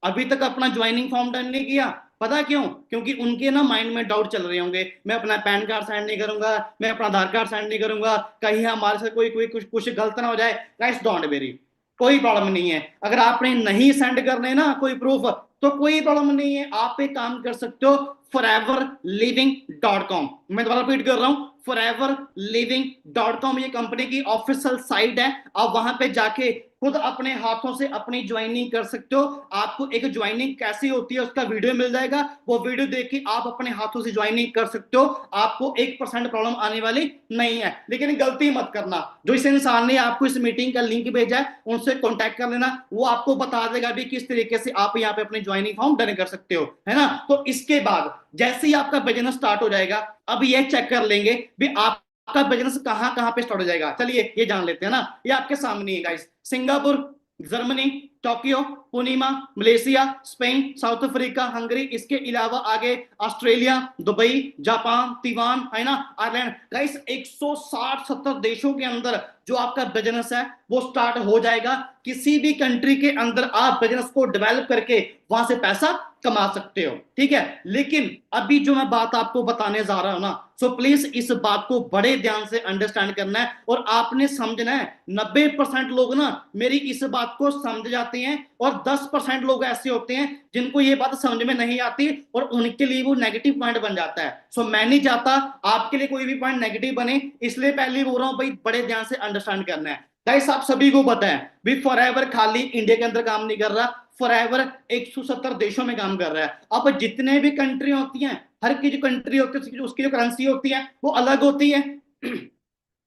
अभी तक अपना ज्वाइनिंग फॉर्म डन नहीं किया। पता क्यों, क्योंकि उनके ना माइंड में डाउट चल रहे होंगे, मैं अपना पैन कार्ड सेंड नहीं करूंगा, मैं अपना आधार कार्ड सेंड नहीं करूंगा, कहीं हमारे से कोई कोई कुछ कुछ गलत ना हो जाए। गाइस डोंट वेरी, कोई प्रॉब्लम नहीं है, अगर आपने नहीं सेंड करने ना कोई प्रूफ तो कोई प्रॉब्लम नहीं है, आप एक काम कर सकते हो foreverliving.com, मैं दोबारा रिपीट कर रहा हूं, foreverliving.com ये कंपनी की ऑफिशियल साइट है, आप वहां पे जाके खुद अपने हाथों से अपनी ज्वाइनिंग कर सकते हो। आपको एक ज्वाइनिंग कैसी होती है उसका वीडियो मिल जाएगा, वो वीडियो देख के आप अपने हाथों से ज्वाइनिंग कर सकते हो, आपको 1% प्रॉब्लम आने वाली नहीं है। लेकिन गलती मत करना, जो इस इंसान ने आपको इस मीटिंग का लिंक भेजा है उनसे कॉन्टैक्ट कर लेना, वो आपको बता देगा भी किस तरीके से आप यहाँ पे अपने ज्वाइनिंग फॉर्म डन कर सकते हो, है ना। तो इसके बाद जैसे ही आपका बिजनेस स्टार्ट हो जाएगा, अब ये चेक कर लेंगे भी आपका बिजनेस कहां कहां पे स्टार्ट हो जाएगा। चलिए ये जान लेते हैं ना, ये आपके सामने है गाइस, सिंगापुर, जर्मनी, टोक्यो, पुनीमा, Malaysia, Spain, South Africa, Hungary, इसके अलावा आगे ऑस्ट्रेलिया, दुबई, जापान, ताइवान, है ना, आयरलैंड। गाइस 160-70 देशों के अंदर जो आपका बिजनेस है वो स्टार्ट हो जाएगा। किसी भी कंट्री के अंदर आप बिजनेस को डेवलप करके वहां से पैसा कमा सकते हो। ठीक है, लेकिन अभी जो मैं बात आपको बताने जा रहा हूं ना, सो प्लीज इस बात को बड़े ध्यान से अंडरस्टैंड करना है और आपने समझना है। 90% लोग ना मेरी इस बात को समझ जाते हैं और 10% लोग ऐसे होते हैं जिनको ये बात समझ में नहीं आती और उनके लिए वो नेगेटिव पॉइंट बन जाता है। सो मैं नहीं चाहता आपके लिए कोई भी पॉइंट नेगेटिव बने, इसलिए पहले बोल रहा हूं भाई बड़े ध्यान से अंडरस्टैंड करना है। गाइस आप सभी को पता है भी फॉरएवर खाली इंडिया के अंदर काम नहीं कर रहा, फॉरएवर 170 देशों में काम कर रहा है। अब जितने भी कंट्री होती हैं, हर की जो कंट्री होती है उसकी जो करेंसी होती है वो अलग होती है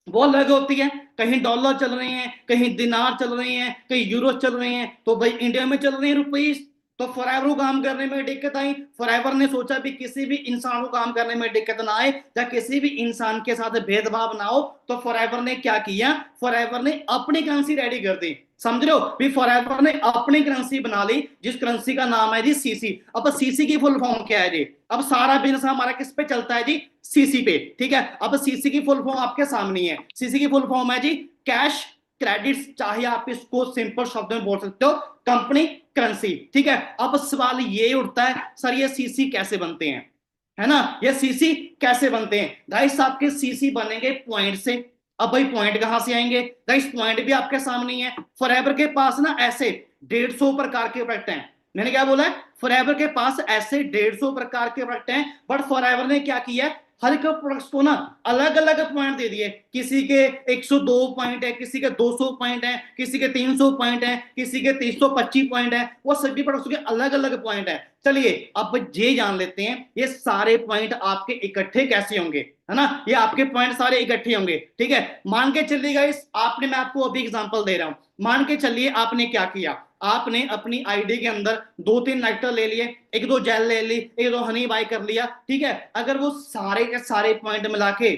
वो अलग होती है, कहीं डॉलर चल रहे हैं, कहीं दिनार चल रहे हैं, कहीं यूरो चल रहे हैं, तो भाई इंडिया में चल रहे हैं रुपीस। तो फॉरएवर को काम करने में दिक्कत आई, फॉरएवर ने सोचा भी किसी भी इंसान को काम करने में दिक्कत ना आए या किसी भी इंसान के साथ भेदभाव ना हो, तो फॉरएवर ने क्या किया, फॉरएवर ने अपनी करेंसी रेडी कर दी। समझ रहे हो भी, फॉरएवर ने अपनी करेंसी बना ली जिस करेंसी का नाम है जी सीसी। अब सीसी की फुल फॉर्म क्या है जी, अब सारा बिजनेस हमारा किस पे चलता है जी, सीसी पे। ठीक है, अब सीसी की फुल फॉर्म आपके सामने है, सीसी की फुल फॉर्म है जी कैश क्रेडिट्स, चाहे आप इसको सिंपल शब्द में बोल सकते हो कंपनी करेंसी। ठीक है, अब सवाल ये उठता है सर ये सीसी कैसे बनते हैं, है ना, ये सीसी कैसे बनते हैं। गाइस आपके सीसी बनेंगे पॉइंट से। अब भाई पॉइंट कहां से आएंगे, गाइस पॉइंट भी आपके सामने है। फॉरएवर के पास ना ऐसे 150 प्रकार के प्रोडक्ट हैं, मैंने क्या बोला है, फॉरएवर के पास ऐसे 150 प्रकार के प्रोडक्ट हैं, बट फॉरएवर ने क्या किया, हर एक प्रोडक्ट्स को ना अलग अलग पॉइंट दे दिए, किसी के 102 पॉइंट है, किसी के 200 पॉइंट है, किसी के 300 पॉइंट है, किसी के 325 पॉइंट है, वो सभी प्रोडक्ट्स के अलग अलग पॉइंट है। चलिए अब ये जान लेते हैं ये सारे पॉइंट आपके इकट्ठे कैसे होंगे, है ना, ये आपके पॉइंट सारे इकट्ठे होंगे। ठीक है, मान के चलिएगा इस आपने, मैं आपको अभी एग्जांपल दे रहा हूं, मान के चलिए आपने क्या किया, आपने अपनी आईडी के अंदर दो तीन नेक्टर ले लिए, एक दो जेल ले ली, एक दो हनी बाय कर लिया। ठीक है, अगर वो सारे के सारे पॉइंट मिला के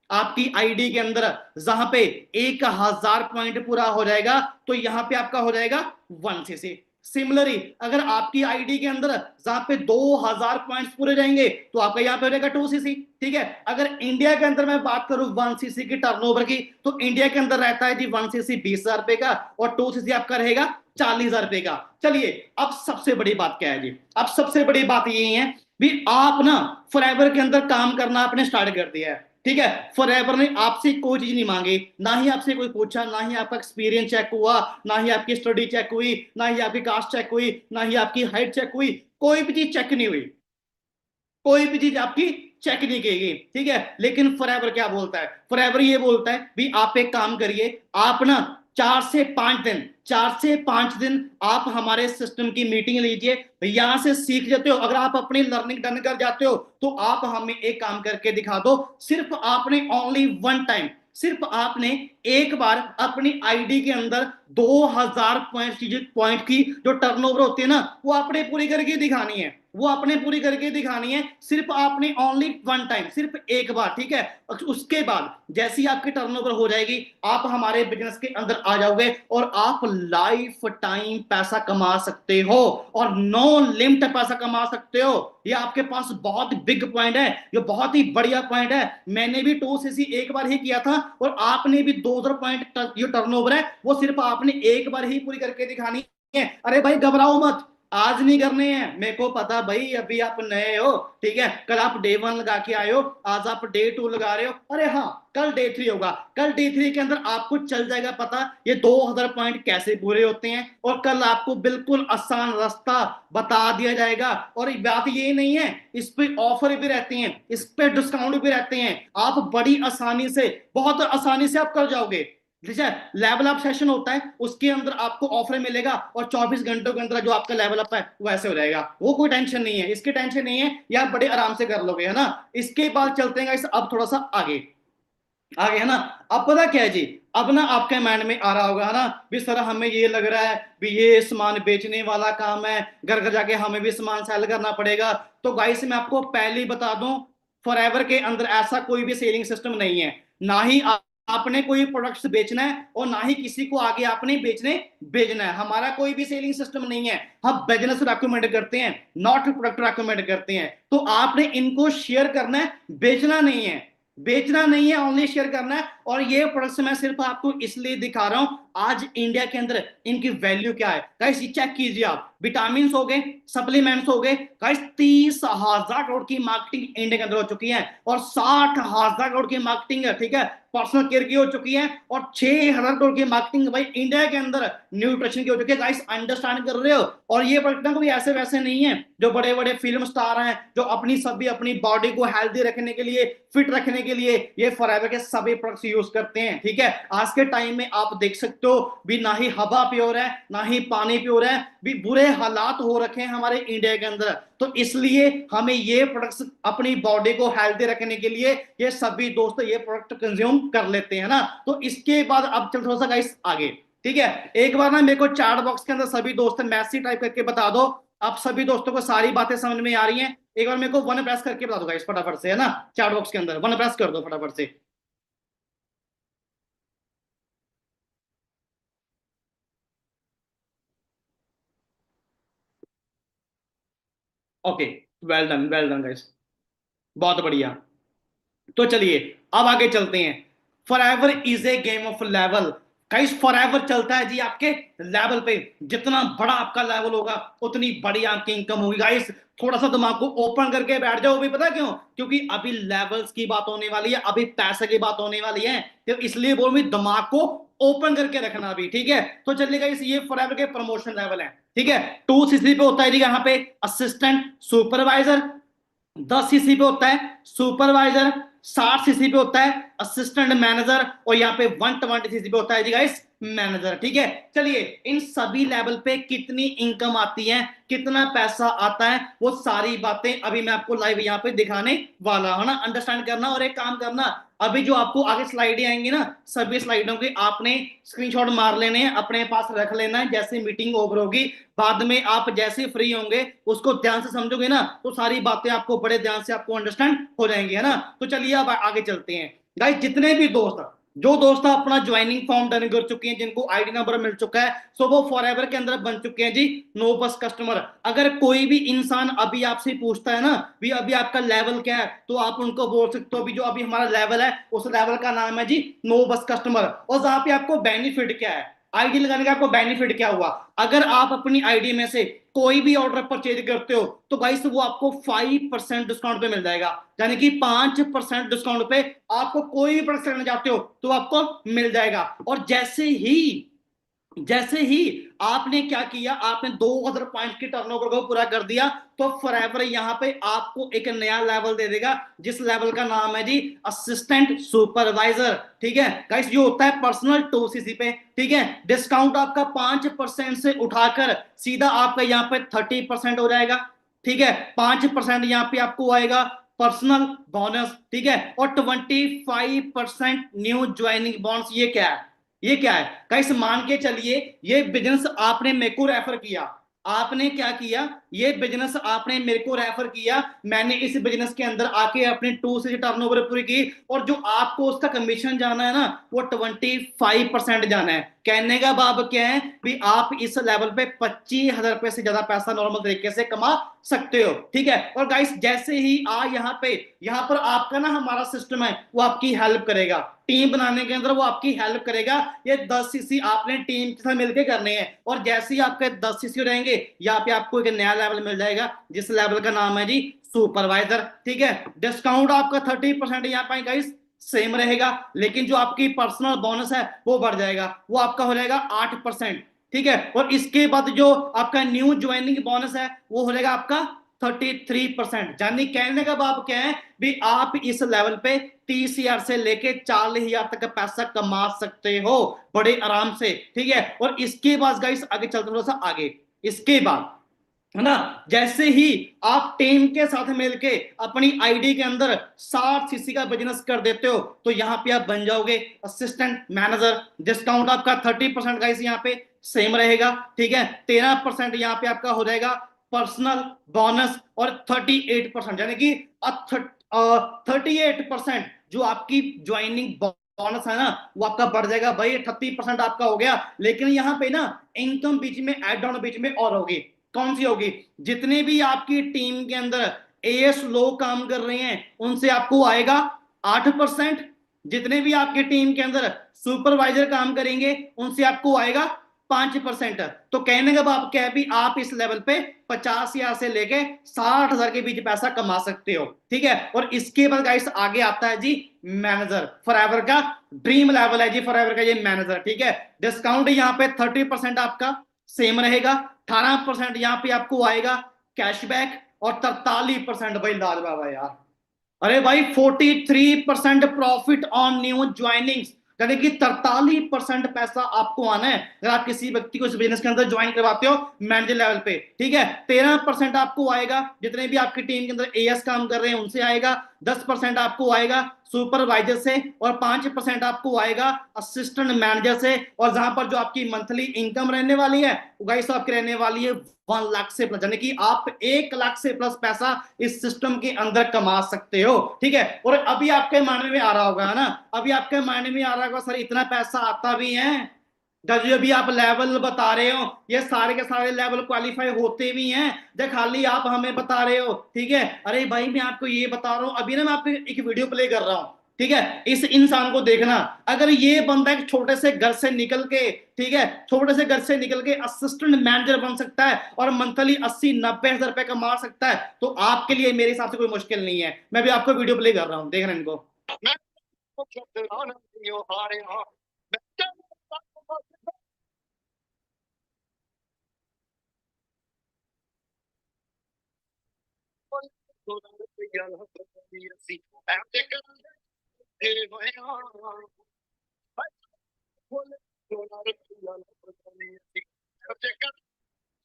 आपकी आईडी के अंदर जहां पे 1000 पॉइंट पूरा हो जाएगा, तो यहां पे आपका हो जाएगा 1cc। सिमिलरली अगर आपकी आईडी के अंदर जहां पे 2000 पॉइंट्स पूरे जाएंगे, तो आपका यहां पे हो जाएगा 2cc। ठीक है, अगर इंडिया के अंदर मैं बात करूं 1cc की टर्नओवर की, तो इंडिया के अंदर रहता है जी 1cc 20,000 रुपए का, और 2cc आपका रहेगा 40,000 रुपए का। चलिए अब सबसे बड़ी बात क्या है जी, अब सबसे बड़ी बात यही है भी आप ना फॉरएवर के अंदर काम करना आपने स्टार्ट कर दिया है। ठीक है, फॉरएवर ने आपसे कोई चीज नहीं मांगी, ना ही आपसे कोई पूछा, ना ही आपका एक्सपीरियंस चेक हुआ, ना ही आपकी स्टडी चेक हुई, ना ही आपकी कास्ट चेक हुई, ना ही आपकी हाइट चेक हुई, कोई भी चीज चेक नहीं हुई, कोई भी चीज आपकी चेक नहीं की गई। ठीक है, लेकिन फॉरएवर क्या बोलता है, फॉरएवर ये बोलता है भी आप एक काम करिए, आप ना 4 से 5 दिन, 4 से 5 दिन आप हमारे सिस्टम की मीटिंग लीजिए, यहां से सीख जाते हो, अगर आप अपनी लर्निंग डन कर जाते हो तो आप हमें एक काम करके दिखा दो, सिर्फ आपने ओनली वन टाइम, सिर्फ आपने एक बार अपनी आईडी के अंदर 2000 पॉइंट की जो टर्नओवर होती है ना, वो आपने पूरी करके दिखानी है, वो आपने पूरी करके दिखानी है, सिर्फ आपने ओनली वन टाइम, सिर्फ एक बार। ठीक है, उसके बाद जैसी आपकी टर्नओवर हो जाएगी, आप हमारे बिजनेस के अंदर आ जाओगे और आप लाइफ टाइम पैसा कमा सकते हो, और नो लिमिट पैसा कमा सकते हो। ये आपके पास बहुत बिग पॉइंट है, ये बहुत ही बढ़िया पॉइंट है। मैंने भी 2cc एक बार ही किया था, और आपने भी 2000 पॉइंट जो टर्नओवर है वो सिर्फ आपने एक बार ही पूरी करके दिखानी है। अरे भाई घबराओ मत, आज नहीं करने हैं, मेरे को पता भाई अभी आप नए हो। ठीक है, कल आप डे 1 लगा के आए हो, आज आप डे 2 लगा रहे हो, अरे हाँ कल डे 3 होगा, कल डे 3 के अंदर आपको चल जाएगा पता ये 2000 पॉइंट कैसे पूरे होते हैं, और कल आपको बिल्कुल आसान रास्ता बता दिया जाएगा। और बात ये नहीं है, इस पे ऑफर भी रहते हैं, इस पे डिस्काउंट भी रहते हैं, आप बड़ी आसानी से, बहुत आसानी से आप कर जाओगे। ठीक है, लेवल अप सेशन होता है, उसके अंदर आपको ऑफर मिलेगा, और 24 घंटों के अंदर जो आपका लेवल अप है वैसे हो जाएगा, वो कोई टेंशन नहीं है, इसकी टेंशन नहीं है, ये आप बड़े आराम से कर लोगे, है ना। इसके बाद चलते हैं अब थोड़ा सा आगे, आगे है ना। अब पता क्या है जी, अब ना आपके माइंड में आ रहा होगा, है ना, भी सर हमें ये लग रहा है भी ये सामान बेचने वाला काम है, घर घर जाके हमें भी सामान सेल करना पड़ेगा। तो गाइस मैं आपको पहले ही बता दूं, फॉरएवर के अंदर ऐसा कोई भी सेलिंग सिस्टम नहीं है, ना ही आपने कोई प्रोडक्ट्स बेचना है, और ना ही किसी को आगे आपने बेचने भेजना है, हमारा कोई भी सेलिंग सिस्टम नहीं है। हम बिजनेस रेकमेंड करते हैं, नॉट प्रोडक्ट रेकमेंड करते हैं। तो आपने इनको शेयर करना है, बेचना नहीं है, बेचना नहीं है, ओनली शेयर करना है। और ये प्रोडक्ट्स मैं सिर्फ आपको इसलिए दिखा रहा हूं, आज इंडिया के अंदर इनकी वैल्यू क्या है गाइस, ये चेक कीजिए आप, विटामिन हो गए, सप्लीमेंट्स हो गए गाइस, 30,000 करोड़ की मार्केटिंग इंडिया के अंदर हो चुकी है, और 60,000 करोड़ की मार्केटिंग, ठीक है, पर्सनल केयर की हो चुकी है, और 6,000 करोड़ की मार्केटिंग भाई इंडिया के अंदर न्यूट्रिशन की हो चुकी है। गाइस अंडरस्टैंड कर रहे हो। और ये प्रोडक्ट कोई ऐसे वैसे नहीं है जो बड़े बड़े फिल्म स्टार हैं जो अपनी बॉडी को हेल्दी रखने के लिए, फिट रखने के लिए ये फॉरएवर के सभी प्रोडक्ट्स यूज करते हैं। ठीक है, आज के टाइम में आप देख सकते हो भी ना ही हवा प्योर है, ना ही पानी प्योर है, भी बुरे हालात हो रखे हैं हमारे इंडिया के अंदर। तो इसलिए हमें ये प्रोडक्ट्स अपनी बॉडी को हेल्दी रखने के लिए ये सभी दोस्त ये प्रोडक्ट कंज्यूम कर लेते हैं ना। तो इसके बाद अब चल थोड़ा सा गाइस आगे। ठीक है, एक बार ना मेरे को चैट बॉक्स के अंदर सभी दोस्त मैसेज टाइप करके बता दो, आप सभी दोस्तों को सारी बातें समझ में आ रही हैं। एक बार मेरे को वन प्रेस करके बता दो गाइस फटाफट से, है ना, चैट बॉक्स के अंदर वन प्रेस कर दो फटाफट से। ओके, वेल डन गाइस, बहुत बढ़िया। तो चलिए अब आगे चलते हैं। Forever is a game of level. Guys forever चलता है जी आपके लेवल पे, जितना बड़ा आपका लेवल होगा उतनी बड़ी आपकी इनकम होगी। गाइस थोड़ा सा दिमाग को ओपन करके बैठ जाओ भी, पता क्यों, क्योंकि अभी लेवल्स की बात होने वाली है, अभी पैसे की बात होने वाली है, तो इसलिए बोल रही दिमाग को ओपन करके रखना भी। ठीक है, तो चलिए गाइस ये फॉरएवर के प्रमोशन लेवल है। ठीक है, 2cc पे होता है जी यहाँ पे असिस्टेंट सुपरवाइजर, 10 सीसी पे होता है सुपरवाइजर, 60 सीसी पे होता है असिस्टेंट मैनेजर, और यहाँ पे 120 सीसी पे होता है जी गाइस मैनेजर। ठीक है, चलिए इन सभी लेवल पे कितनी इनकम आती है, कितना पैसा आता है, वो सारी बातें अभी मैं आपको लाइव यहाँ पे दिखाने वाला हूं ना। अंडरस्टैंड करना, और एक काम करना, अभी जो आपको आगे स्लाइडें आएंगी ना, सभी स्लाइडों के आपने स्क्रीनशॉट मार लेने हैं, अपने पास रख लेना है, जैसे मीटिंग ओवर होगी बाद में आप जैसे फ्री होंगे उसको ध्यान से समझोगे ना, तो सारी बातें आपको बड़े ध्यान से आपको अंडरस्टैंड हो जाएंगी, है ना। तो चलिए अब आगे चलते हैं गाइस। जितने भी दोस्त, जो दोस्त अपना ज्वाइनिंग फॉर्म डन कर चुके हैं, जिनको आईडी नंबर मिल चुका है, सो वो फॉरएवर के अंदर बन चुके हैं जी नो बस कस्टमर। अगर कोई भी इंसान अभी आपसे पूछता है ना भी अभी आपका लेवल क्या है, तो आप उनको बोल सकते हो अभी जो अभी हमारा लेवल है उस लेवल का नाम है जी नो बस कस्टमर। और जहां पे आपको बेनिफिट क्या है, आईडी लगाने का आपको बेनिफिट क्या हुआ, अगर आप अपनी आईडी में से कोई भी ऑर्डर परचेज करते हो तो गाइस वो आपको 5% डिस्काउंट पे मिल जाएगा, यानी कि 5% डिस्काउंट पे आपको कोई भी प्रोडक्ट लेना चाहते हो तो आपको मिल जाएगा। और जैसे ही आपने क्या किया, आपने 2000 पॉइंट की टर्नओवर को पूरा कर दिया, तो फॉरएवर यहां पे आपको एक नया लेवल दे देगा, जिस लेवल का नाम है जी असिस्टेंट सुपरवाइजर। ठीक है गाइस, ये होता है पर्सनल 2 सीसी पे। ठीक है, डिस्काउंट आपका 5% से उठाकर सीधा आपका यहाँ पे 30% हो जाएगा। ठीक है, 5% यहाँ पे आपको आएगा पर्सनल बोनस। ठीक है, और 25% न्यू ज्वाइनिंग बोनस। ये क्या है, ये क्या है गाइस, मान के चलिए ये बिजनेस आपने मेरे को रेफर किया, आपने क्या किया, ये बिजनेस आपने मेरे को रेफर किया, मैंने इस बिजनेस के अंदर आके अपने 2 से टर्नओवर पूरी की, और जो आपको उसका कमीशन जाना है ना वो 25% जाना है। कहने का भाव क्या है भी आप इस लेवल पे 25,000 रुपए से ज्यादा पैसा नॉर्मल तरीके से कमा सकते हो। ठीक है, और गाइस जैसे ही यहाँ पे यहाँ पर आपका ना हमारा सिस्टम है वो आपकी हेल्प करेगा, टीम बनाने के अंदर वो आपकी हेल्प करेगा। ये 10 सीसी आपने टीम के साथ मिलकर करने हैं, और जैसे ही आपके 10 सीसी रहेंगे यहाँ पे आपको एक नया लेवल मिल जाएगा, जिस लेवल का नाम है जी सुपरवाइजर। ठीक है, डिस्काउंट आपका 30% यहाँ पे गाइस सेम रहेगा, लेकिन जो आपकी पर्सनल बोनस है वो बढ़ जाएगा, वो आपका हो जाएगा 8%। ठीक है, और इसके बाद जो आपका न्यू ज्वाइनिंग बोनस है वो हो जाएगा आपका 33%। यानी कहने का भाव क्या है भी आप इस लेवल पे 30,000 से लेके 40,000 तक का पैसा कमा सकते हो बड़े आराम से। ठीक है, और इसके बाद गाइस आगे चलते थोड़ा सा आगे, इसके बाद है ना, जैसे ही आप टीम के साथ मिलके अपनी आईडी के अंदर 60 सीसी का बिजनेस कर देते हो तो यहाँ पे आप बन जाओगे असिस्टेंट मैनेजर। डिस्काउंट आपका 30% का इस यहाँ पे सेम रहेगा। ठीक है, 13% यहाँ पे आपका हो जाएगा पर्सनल बोनस, और 38% यानी कि 38% जो आपकी ज्वाइनिंग बोनस है ना वो आपका बढ़ जाएगा भाई। 38% आपका हो गया, लेकिन यहाँ पे ना इनकम बीच में एड ऑन बीच में और होगी। कौन सी होगी, जितने भी आपकी टीम के अंदर एएस लोग काम कर रहे हैं उनसे आपको आएगा 8%, जितने भी आपकी टीम के अंदर सुपरवाइजर काम करेंगे उनसे आपको आएगा 5%। तो कहने का भाव क्या है भी आप इस लेवल पे 50,000 से लेके 60,000 के बीच पैसा कमा सकते हो। ठीक है, और इसके बाद गाइस आगे आता है जी मैनेजर, फॉरएवर का ड्रीम लेवल है जी फॉरएवर का ये मैनेजर। ठीक है, डिस्काउंट यहाँ पे 30% आपका सेम रहेगा, 18% यहाँ पे आपको आएगा कैशबैक, और 43% भाई लाल बाबा यार, अरे भाई 43% प्रॉफिट ऑन न्यू ज्वाइनिंग्स, यानी कि 43% पैसा आपको आना है अगर आप किसी व्यक्ति को इस बिजनेस के अंदर ज्वाइन करवाते हो मैनेजर लेवल पे। ठीक है, 13% आपको आएगा जितने भी आपकी टीम के अंदर एएस काम कर रहे हैं उनसे आएगा, 10% आपको आएगा सुपरवाइजर से, और 5% आपको आएगा असिस्टेंट मैनेजर से। और जहां पर जो आपकी मंथली इनकम रहने वाली है वो गाइस आपकी रहने वाली है 1 लाख से प्लस, यानी कि आप 1 लाख से प्लस पैसा इस सिस्टम के अंदर कमा सकते हो। ठीक है, और अभी आपके मायने में आ रहा होगा ना, अभी आपके मायने में आ रहा होगा सर इतना पैसा आता भी है, जो अभी आप लेवल बता रहे हो ये सारे के सारे लेवल क्वालिफाई होते भी हैं, जब खाली आप हमें बता रहे हो। ठीक है, अरे भाई मैं आपको ये बता रहा हूं, अभी ना मैं आपको एक वीडियो प्ले कर रहा हूं। ठीक है, इस इंसान को देखना, अगर ये बंदा एक छोटे से घर से निकल के, ठीक है छोटे से घर से निकल के असिस्टेंट मैनेजर बन सकता है और मंथली 80-90 हजार रुपए कमा सकता है, तो आपके लिए मेरे हिसाब से कोई मुश्किल नहीं है। मैं भी आपको वीडियो प्ले कर रहा हूं, देखना इनको।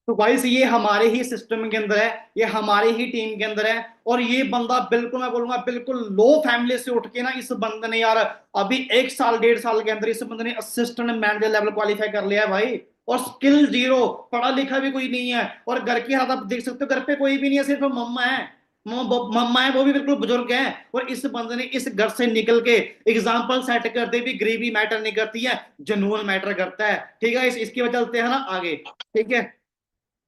तो गाइस ये हमारे ही सिस्टम के अंदर है, ये हमारे ही टीम के अंदर है। और ये बंदा बिल्कुल, मैं बोलूंगा बिल्कुल लो फैमिली से उठ के ना, इस बंदे ने यार अभी 1 साल 1.5 साल के अंदर इस बंदे ने असिस्टेंट मैनेजर लेवल क्वालिफाई कर लिया है भाई। और स्किल जीरो, पढ़ा लिखा भी कोई नहीं है। और घर की हालत आप देख सकते हो, घर पे कोई भी नहीं है, सिर्फ मम्मा है। मम्मा है, वो भी बिल्कुल बुजुर्ग है। और इस बंदे ने इस घर से निकल के एग्जाम्पल सेट करते भी, गरीबी मैटर नहीं करती है, जुनून मैटर करता है। ठीक है, इसकी वजह चलते हैं ना आगे। ठीक है।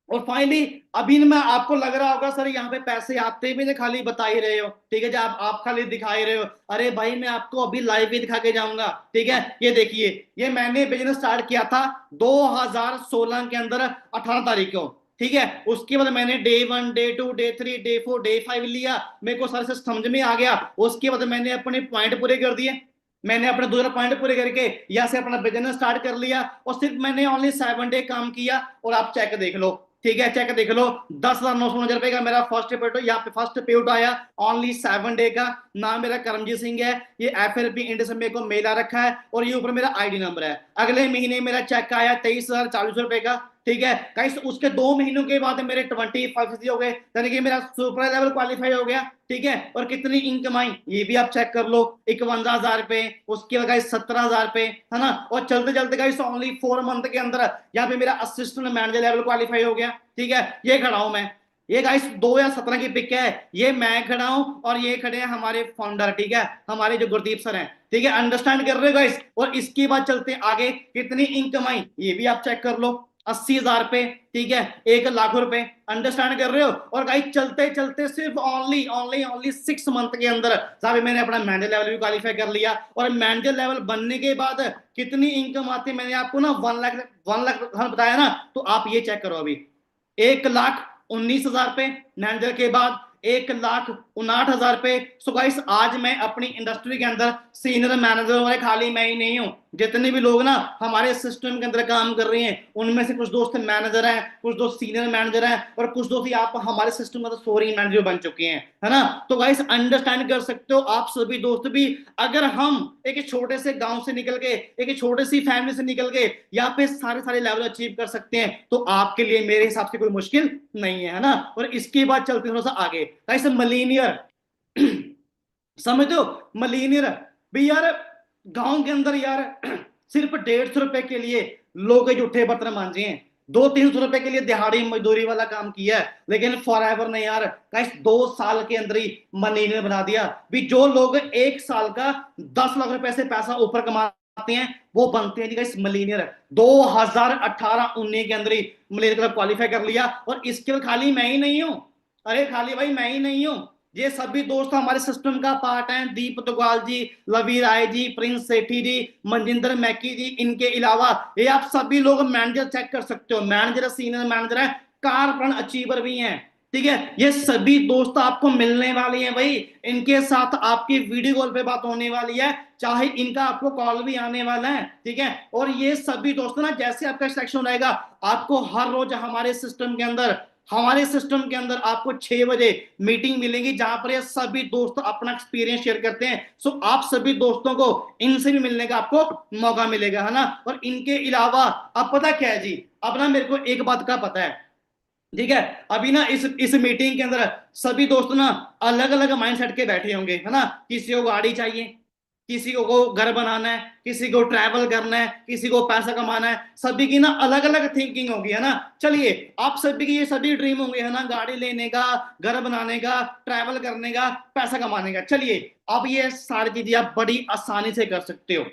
और फाइनली अभी मैं आपको लग रहा होगा सर यहाँ पे पैसे आते भी नहीं, खाली बता ही रहे हो। ठीक है, जब आप खाली दिखा ही रहे हो। अरे भाई मैं आपको अभी लाइव भी दिखा के जाऊंगा। ठीक है, ये देखिए, ये मैंने बिजनेस स्टार्ट किया था 2016 के अंदर 18 तारीख को। ठीक है, उसके बाद मैंने day 1 day 2 day 3 day 4 day 5 लिया। मेरे को सारे से समझ में आ गया। उसके बाद मैंने अपने पॉइंट पूरे कर दिए। मैंने अपने दूसरा पॉइंट पूरे करके यहाँ से अपना बिजनेस स्टार्ट कर लिया। और सिर्फ मैंने ओनली 7 डे काम किया। और आप चेक देख लो। ठीक है, चेक देख लो, 10,990 का मेरा फर्स्ट पेट, यहाँ पे फर्स्ट पे आउट आया ओनली 7 डे का। नाम मेरा करमजीत सिंह है। ये FLP इंडिया से मेरे को मेल आ रखा है। और ये ऊपर मेरा ID नंबर है। अगले महीने मेरा चेक आया 23,040 रुपए का। ठीक है गाइस, उसके 2 महीनों के बाद मेरे 25% हो गए, यानी कि मेरा सुपर लेवल क्वालिफाई हो गया। ठीक है, और कितनी इनकम आई ये भी आप चेक कर लो, 51,000 रुपए, उसके बाद गाइस 17,000 रुपए, है ना। और चलते चलते गाइस ओनली 4 मंथ के अंदर यहाँ पे मेरा असिस्टेंट मैनेजर लेवल क्वालिफाई हो गया। ठीक है, ये खड़ा हूं मैं। ये गाइस 2017 की पिक है। ये मैं खड़ा हूं और ये खड़े हैं हमारे फाउंडर। ठीक है, हमारे जो गुरदीप सर हैं। ठीक है, अंडरस्टैंड कर रहे हो गाइस। और इसके बाद चलते हैं आगे, कितनी इनकम आई ये भी आप चेक कर लो, 80,000 रुपए। ठीक है, 1 लाख रुपए। अंडरस्टैंड कर रहे हो। और गाइस चलते चलते सिर्फ ओनली ओनली ओनली 6 मंथ के अंदर साहब मैंने अपना मैनेजर लेवल भी क्वालिफाई कर लिया। और मैनेजर लेवल बनने के बाद कितनी इनकम आती है, मैंने आपको ना 1 लाख बताया ना। तो आप ये चेक करो, अभी 1,19,000 रुपए मैनेजर के बाद, 1,59,000 रुपए। सो गाइस आज मैं अपनी इंडस्ट्री के अंदर सीनियर मैनेजर वाले खाली मैं ही नहीं हूं। जितने भी लोग ना हमारे सिस्टम के अंदर काम कर रहे हैं, उनमें से कुछ दोस्त मैनेजर हैं, कुछ दोस्त सीनियर मैनेजर हैं, और कुछ दोस्त आप हमारे सिस्टम में सोरी मैनेजर बन चुके हैं, है ना। तो गाइस अंडरस्टैंड कर सकते हो आप सभी दोस्त भी, अगर हम एक छोटे से गांव से निकल के, एक छोटे सी फैमिली से निकल के यहाँ पे सारे सारे लेवल अचीव कर सकते हैं, तो आपके लिए मेरे हिसाब से कोई मुश्किल नहीं है ना। और इसके बाद चलते थोड़ा सा आगे, गाइस मिलीनियर समझ दो, मिलीनियर भी यार, गांव के अंदर यार सिर्फ 150 रुपए के लिए लोग झूठे बर्तन मांझे हैं। 200-300 रुपए के लिए दिहाड़ी मजदूरी वाला काम किया है, लेकिन फॉर एवर ने यार गाइस 2 साल के अंदर ही मिलीनियर बना दिया। भी जो लोग 1 साल का 10 लाख रुपए से पैसा ऊपर कमाते हैं, वो बनते हैं गाइस मिलीनियर। 2018-19 के अंदर ही मिलीनियर क्वालिफाई कर लिया। और इसके लिए खाली मैं ही नहीं हूं, अरे खाली भाई मैं ही नहीं हूं, ये सभी दोस्त हमारे सिस्टम का पार्ट हैं। दीप दुग्गल जी, लवी राय जी, प्रिंस सेठी जी, मनजिंदर मैकी जी, इनके अलावा ये आप सभी लोग मैनेजर चेक कर सकते हो, मैनेजर सीनियर मैनेजर है, कारपण अचीवर भी हैं। ठीक है, ये सभी दोस्त आपको मिलने वाले हैं भाई। इनके साथ आपकी वीडियो कॉल पे बात होने वाली है, चाहे इनका आपको कॉल भी आने वाला है। ठीक है, और ये सभी दोस्त ना जैसे आपका सिलेक्शन रहेगा, आपको हर रोज हमारे सिस्टम के अंदर आपको 6 बजे मीटिंग मिलेगी, जहां पर ये सभी दोस्त अपना एक्सपीरियंस शेयर करते हैं। सो आप सभी दोस्तों को इनसे भी मिलने का आपको मौका मिलेगा, है ना। और इनके अलावा अब पता क्या है जी, अब ना मेरे को एक बात का पता है। ठीक है, अभी ना इस मीटिंग के अंदर सभी दोस्त ना अलग अलग माइंडसेट के बैठे होंगे, है ना। किसी को गाड़ी चाहिए, किसी को घर बनाना है, किसी को ट्रैवल करना है, किसी को पैसा कमाना है, सभी की ना अलग अलग थिंकिंग होगी, है ना। चलिए, आप सभी की ये सभी ड्रीम होंगे, है ना, गाड़ी लेने का, घर बनाने का, ट्रैवल करने का, पैसा कमाने का। चलिए, अब ये सारी चीजें आप बड़ी आसानी से कर सकते हो।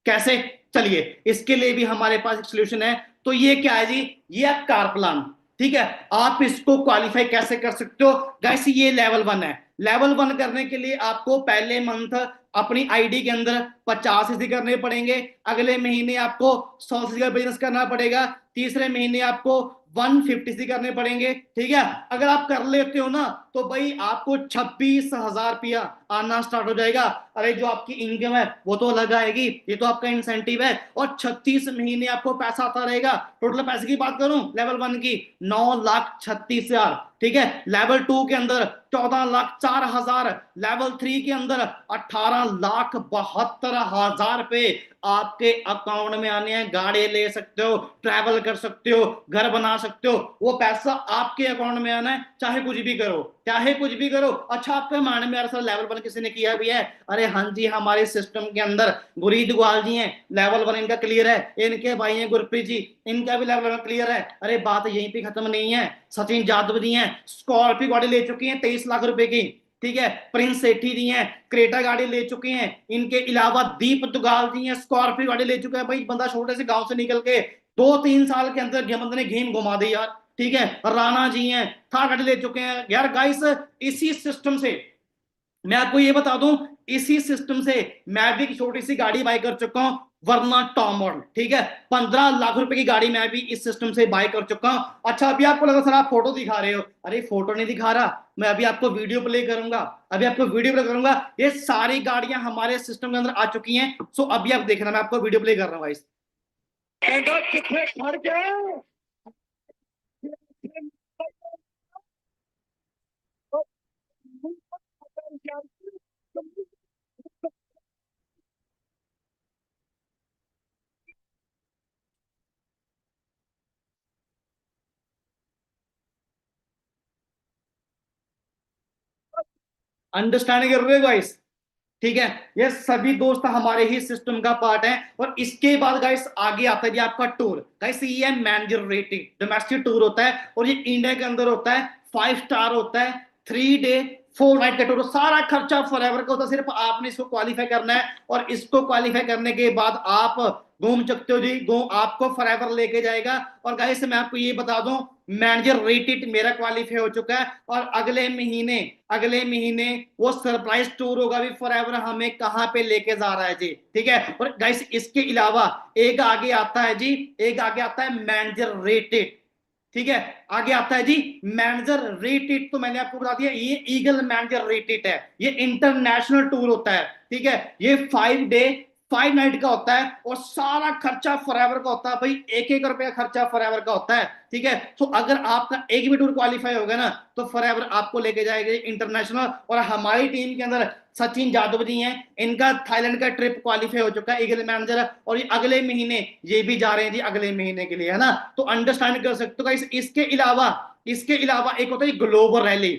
कैसे? चलिए, इसके लिए भी हमारे पास एक सोल्यूशन है। तो ये क्या है जी, ये है कार प्लान। ठीक है, आप इसको क्वालिफाई कैसे कर सकते हो गाइस, ये लेवल 1 है। लेवल 1 करने के लिए आपको पहले मंथ अपनी आईडी के अंदर 50 करने पड़ेंगे, अगले महीने आपको 100 का बिजनेस करना पड़ेगा, तीसरे महीने आपको 150 करने पड़ेंगे। ठीक है, अगर आप कर लेते हो ना, तो भाई आपको 26,000 रुपया आना स्टार्ट हो जाएगा। अरे जो आपकी इनकम है वो तो अलग आएगी, ये तो आपका इंसेंटिव है, और 36 महीने आपको पैसा आता रहेगा। टोटल पैसे की बात करूं लेवल 1 की 9,36,000, ठीक है। लेवल 2 के अंदर 14,04,000, लेवल 3 के अंदर 18,72,000 रुपए आपके अकाउंट में आने हैं। गाड़ी ले सकते हो, ट्रैवल कर सकते हो, घर बना सकते हो, वो पैसा आपके अकाउंट में आना है, चाहे कुछ भी करो, चाहे कुछ भी करो। अच्छा आपके माइंड में यार सर लेवल 1 किसी ने किया भी है? अरे हाँ जी, हमारे सिस्टम के अंदर गुरीद ग्वाल जी हैं, लेवल 1 इनका क्लियर है। इनके भाई हैं गुरप्रीत जी, इनका भी लेवल 1 क्लियर है। अरे बात यहीं पे खत्म नहीं है। सचिन यादव जी हैं, स्कॉर्पियो गाड़ी ले चुकी हैं 23 लाख रुपए की, ठीक है। प्रिंस सेठी जी हैं, क्रेटा गाड़ी ले चुके हैं। इनके अलावा दीप दुगाल जी हैं, स्कॉर्पियो गाड़ी ले चुके हैं। भाई बंदा छोटे से गांव से निकल के 2-3 साल के अंदर बंदे ने गेम घुमा दी यार, ठीक है। राणा जी हैं, थार गाड़ी ले चुके हैं यार। गाइस इसी सिस्टम से मैं आपको ये बता दूं, इसी सिस्टम से मैं भी एक छोटी सी गाड़ी बाय कर चुका हूं, वरना टॉप मॉडल, ठीक है। 15 लाख रुपए की गाड़ी मैं भी इस सिस्टम से बाय कर चुका हूं। अच्छा अभी आपको लगा सर आप फोटो दिखा रहे हो, अरे फोटो नहीं दिखा रहा, मैं अभी आपको वीडियो प्ले करूंगा, अभी आपको वीडियो प्ले करूंगा। ये सारी गाड़ियां हमारे सिस्टम के अंदर आ चुकी हैं। सो अभी आप देखना, मैं आपको वीडियो प्ले कर रहा हूं गाइस। अंडरस्टैंड कर रहे हो गाइस? ठीक है, ये सभी दोस्त हमारे ही सिस्टम का पार्ट है। और इसके बाद गाइस आगे आता है जी आपका टूर। गाइस ये है मैनेजर रेटेड डोमेस्टिक टूर होता है, और ये इंडिया के अंदर होता है, 5 स्टार होता है, 3 डे 4 नाइट का टूर, सारा खर्चा फॉरएवर का होता है। सिर्फ आपने इसको क्वालिफाई करना है, और इसको क्वालिफाई करने के बाद आप घूम सकते हो जी, घूम आपको फॉरएवर लेके जाएगा। और गाइस मैं आपको ये बता दूं, मैनेजर रेटेड मेरा क्वालिफाई हो चुका है, और अगले महीने वो सरप्राइज टूर होगा भी फॉरएवर, हमें कहां पे लेके जा रहा है जी, ठीक है। और गाइस इसके अलावा एक आगे आता है जी, एक आगे आता है मैनेजर रेटेड, ठीक है। आगे आता है जी मैनेजर रेटेड, तो मैंने आपको बता दिया ये ईगल मैनेजर रेटेड है, ये इंटरनेशनल टूर होता है, ठीक है। ये 5 डे 5 नाइट का होता है, और सारा खर्चा फॉरएवर का होता है भाई, 1-1 रुपया खर्चा फॉरएवर का होता है, ठीक है। तो अगर आपका एक भी टूर क्वालिफाई होगा ना, तो फॉरएवर आपको लेके जाएगा इंटरनेशनल। और हमारी टीम के अंदर सचिन यादव जी हैं, इनका थाईलैंड का ट्रिप क्वालिफाई हो चुका है, ईगल मैनेजर है, और ये अगले महीने ये भी जा रहे हैं जी, अगले महीने के लिए, है ना। तो अंडरस्टैंड कर सकते हो। इसके अलावा एक होता है ग्लोबल रैली,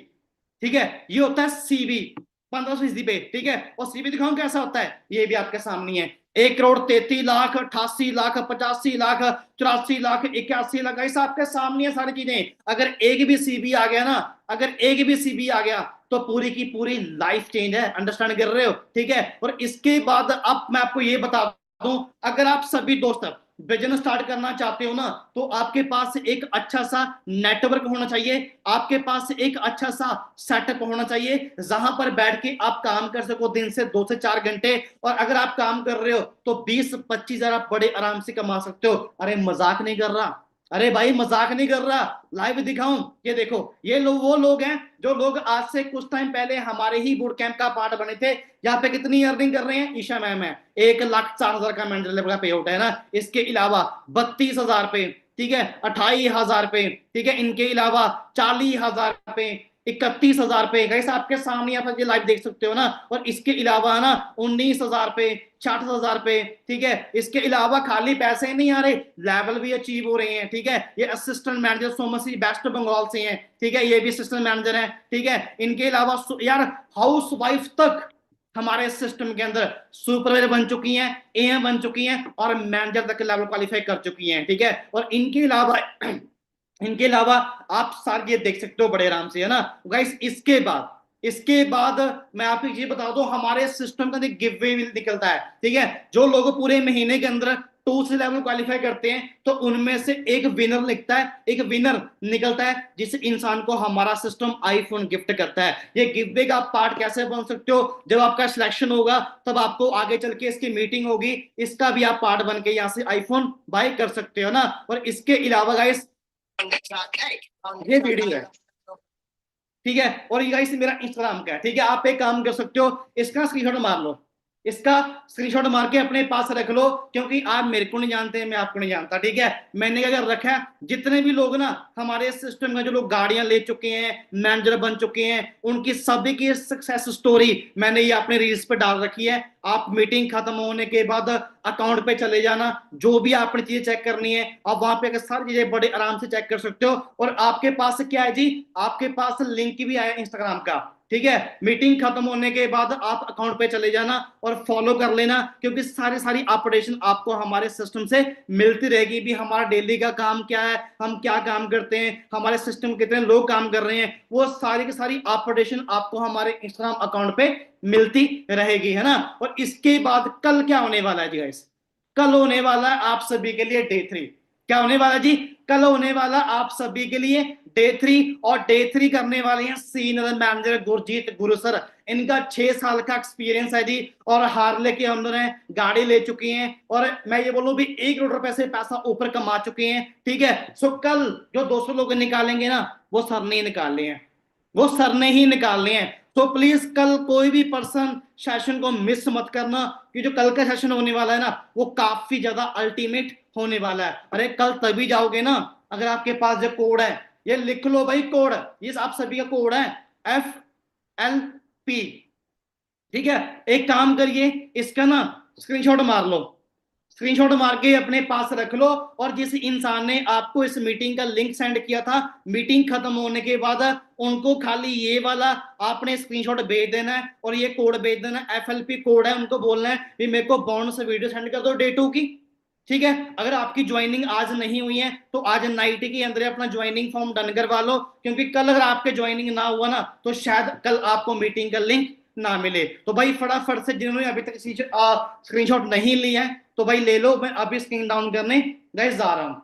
ठीक है। ये होता है सीबी 1500 पे, ठीक है। और सीबी दिखाऊं कैसा होता है, ये भी आपके सामने है। 1,33,00,000, 88,00,000, 85,00,000, 84,00,000, 81,00,000, ऐसा आपके सामने है सारी चीजें। अगर एक भी सीबी आ गया ना, अगर एक भी सीबी आ गया, तो पूरी की पूरी लाइफ चेंज है। अंडरस्टैंड कर रहे हो, ठीक है। और इसके बाद अब मैं आपको ये बता दूं, अगर आप सभी दोस्त बिजनेस स्टार्ट करना चाहते हो ना, तो आपके पास एक अच्छा सा नेटवर्क होना चाहिए, आपके पास एक अच्छा सा सेटअप होना चाहिए, जहां पर बैठ के आप काम कर सको दिन से 2 से 4 घंटे। और अगर आप काम कर रहे हो तो 20-25 हजार आप बड़े आराम से कमा सकते हो। अरे मजाक नहीं कर रहा, अरे भाई मजाक नहीं कर रहा, लाइव दिखाऊं? ये देखो, ये लोग वो लोग हैं जो लोग आज से कुछ टाइम पहले हमारे ही बूट कैंप का पार्ट बने थे। यहाँ पे कितनी अर्निंग कर रहे हैं? ईशा मैम है, 1,04,000 का मैनेजर लेवल का पे आउट है ना। इसके अलावा 32,000 पे, ठीक है, 28,000 पे, ठीक है। इनके अलावा 40,000 पे, 31,000 पे, कैसे आपके सामने आप ये लाइव देख सकते हो ना। और इसके अलावा है ना 19,000 पे, 60,000 पे, ठीक है। इसके अलावा खाली पैसे नहीं आ रहे, लेवल भी अचीव हो रहे हैं, ठीक है। ये असिस्टेंट मैनेजर सोमसी वेस्ट बंगाल से हैं, ठीक है, ये भी असिस्टेंट मैनेजर हैं, ठीक है। इनके अलावा यार हाउस वाइफ तक हमारे सिस्टम के अंदर सुपरवाइजर बन चुकी हैं, एएम बन चुकी हैं, और मैनेजर तक लेवल क्वालिफाई कर चुकी हैं, ठीक है। और इनके अलावा आप सारे ये देख सकते हो बड़े आराम से, है ना गाइस। इसके बाद मैं आपको ये बता दूं, हमारे सिस्टम का गिव वे निकलता है, ठीक है। जो लोग पूरे महीने के अंदर 2 से लेवल क्वालिफाई करते हैं, तो उनमें से एक विनर निकलता है, जिस इंसान को हमारा सिस्टम आईफोन गिफ्ट करता है। ये गिव वे का आप पार्ट कैसे बन सकते हो? जब आपका सिलेक्शन होगा तब आपको आगे चल के इसकी मीटिंग होगी, इसका भी आप पार्ट बन के यहाँ से आईफोन बाय कर सकते हो ना। और इसके अलावा गाइस ये वीडियो है, ठीक है। और ये गाइस मेरा इंस्टाग्राम का है, ठीक है। आप एक काम कर सकते हो, इसका स्क्रीनशॉट मार लो, इसका स्क्रीनशॉट मार के अपने पास रख लो, क्योंकि आप मेरे को नहीं जानते, मैं आपको नहीं जानता, ठीक है। मैंने क्या कर रखा है, जितने भी लोग ना हमारे सिस्टम में जो लोग गाड़ियां ले चुके हैं, मैनेजर बन चुके हैं, उनकी सभी की सक्सेस स्टोरी मैंने ये अपने रील्स पे डाल रखी है। आप मीटिंग खत्म होने के बाद अकाउंट पे चले जाना, जो भी आपने चीजें चेक करनी है आप वहां पे सारी चीजें बड़े आराम से चेक कर सकते हो। और आपके पास क्या है जी, आपके पास लिंक भी आया इंस्टाग्राम का, ठीक है। मीटिंग खत्म होने के बाद आप अकाउंट पे चले जाना और फॉलो कर लेना, क्योंकि सारी सारी अपडेशन आपको हमारे सिस्टम से मिलती रहेगी भी। हमारा डेली का काम क्या है, हम क्या काम करते हैं, हमारे सिस्टम कितने लोग काम कर रहे हैं, वो सारी की सारी अपडेशन आपको हमारे इंस्टाग्राम अकाउंट पे मिलती रहेगी, है ना। और इसके बाद कल क्या होने वाला है जी गाइस, कल होने वाला है आप सभी के लिए डे 3। क्या होने वाला जी, कल होने वाला आप सभी के लिए डे 3। और डे 3 करने वाले हैं सीनियर मैनेजर गुरजीत गुरु सर। इनका 6 साल का एक्सपीरियंस है जी, और हार्ले के अंदर है, गाड़ी ले चुकी हैं, और मैं ये बोलूं भी 1 करोड़ रुपए से पैसा ऊपर कमा चुके हैं, ठीक है। सो कल जो 200 लोग निकालेंगे ना, वो सर ने निकाले हैं, वो सर ने ही निकालने हैं। तो प्लीज कल कोई भी पर्सन सेशन को मिस मत करना, कि जो कल का सेशन होने वाला है ना, वो काफी ज्यादा अल्टीमेट होने वाला है। अरे कल तभी जाओगे ना अगर आपके पास जो कोड है, ये लिख लो भाई कोड, ये आप सभी का कोड है FLP, ठीक है। एक काम करिए, इसका ना स्क्रीनशॉट मार लो, स्क्रीनशॉट मार के अपने पास रख लो। और जिस इंसान ने आपको इस मीटिंग का लिंक सेंड किया था, मीटिंग खत्म होने के बाद उनको खाली ये वाला आपने स्क्रीनशॉट भेज देना है, और ये कोड भेज देना है, FLP कोड है। उनको बोलना है कि मेरे को बोनस वीडियो सेंड कर दो डे 2 की, ठीक है। अगर आपकी ज्वाइनिंग आज नहीं हुई है तो आज नाइट के अंदर अपना ज्वाइनिंग फॉर्म डन करवा लो, क्योंकि कल अगर आपके ज्वाइनिंग ना हुआ ना, तो शायद कल आपको मीटिंग का लिंक ना मिले। तो भाई फटाफट से जिन्होंने अभी तक स्क्रीनशॉट नहीं लिया है तो भाई ले लो, मैं अभी स्क्रीन डाउन करने गाइस जा रहा हूं।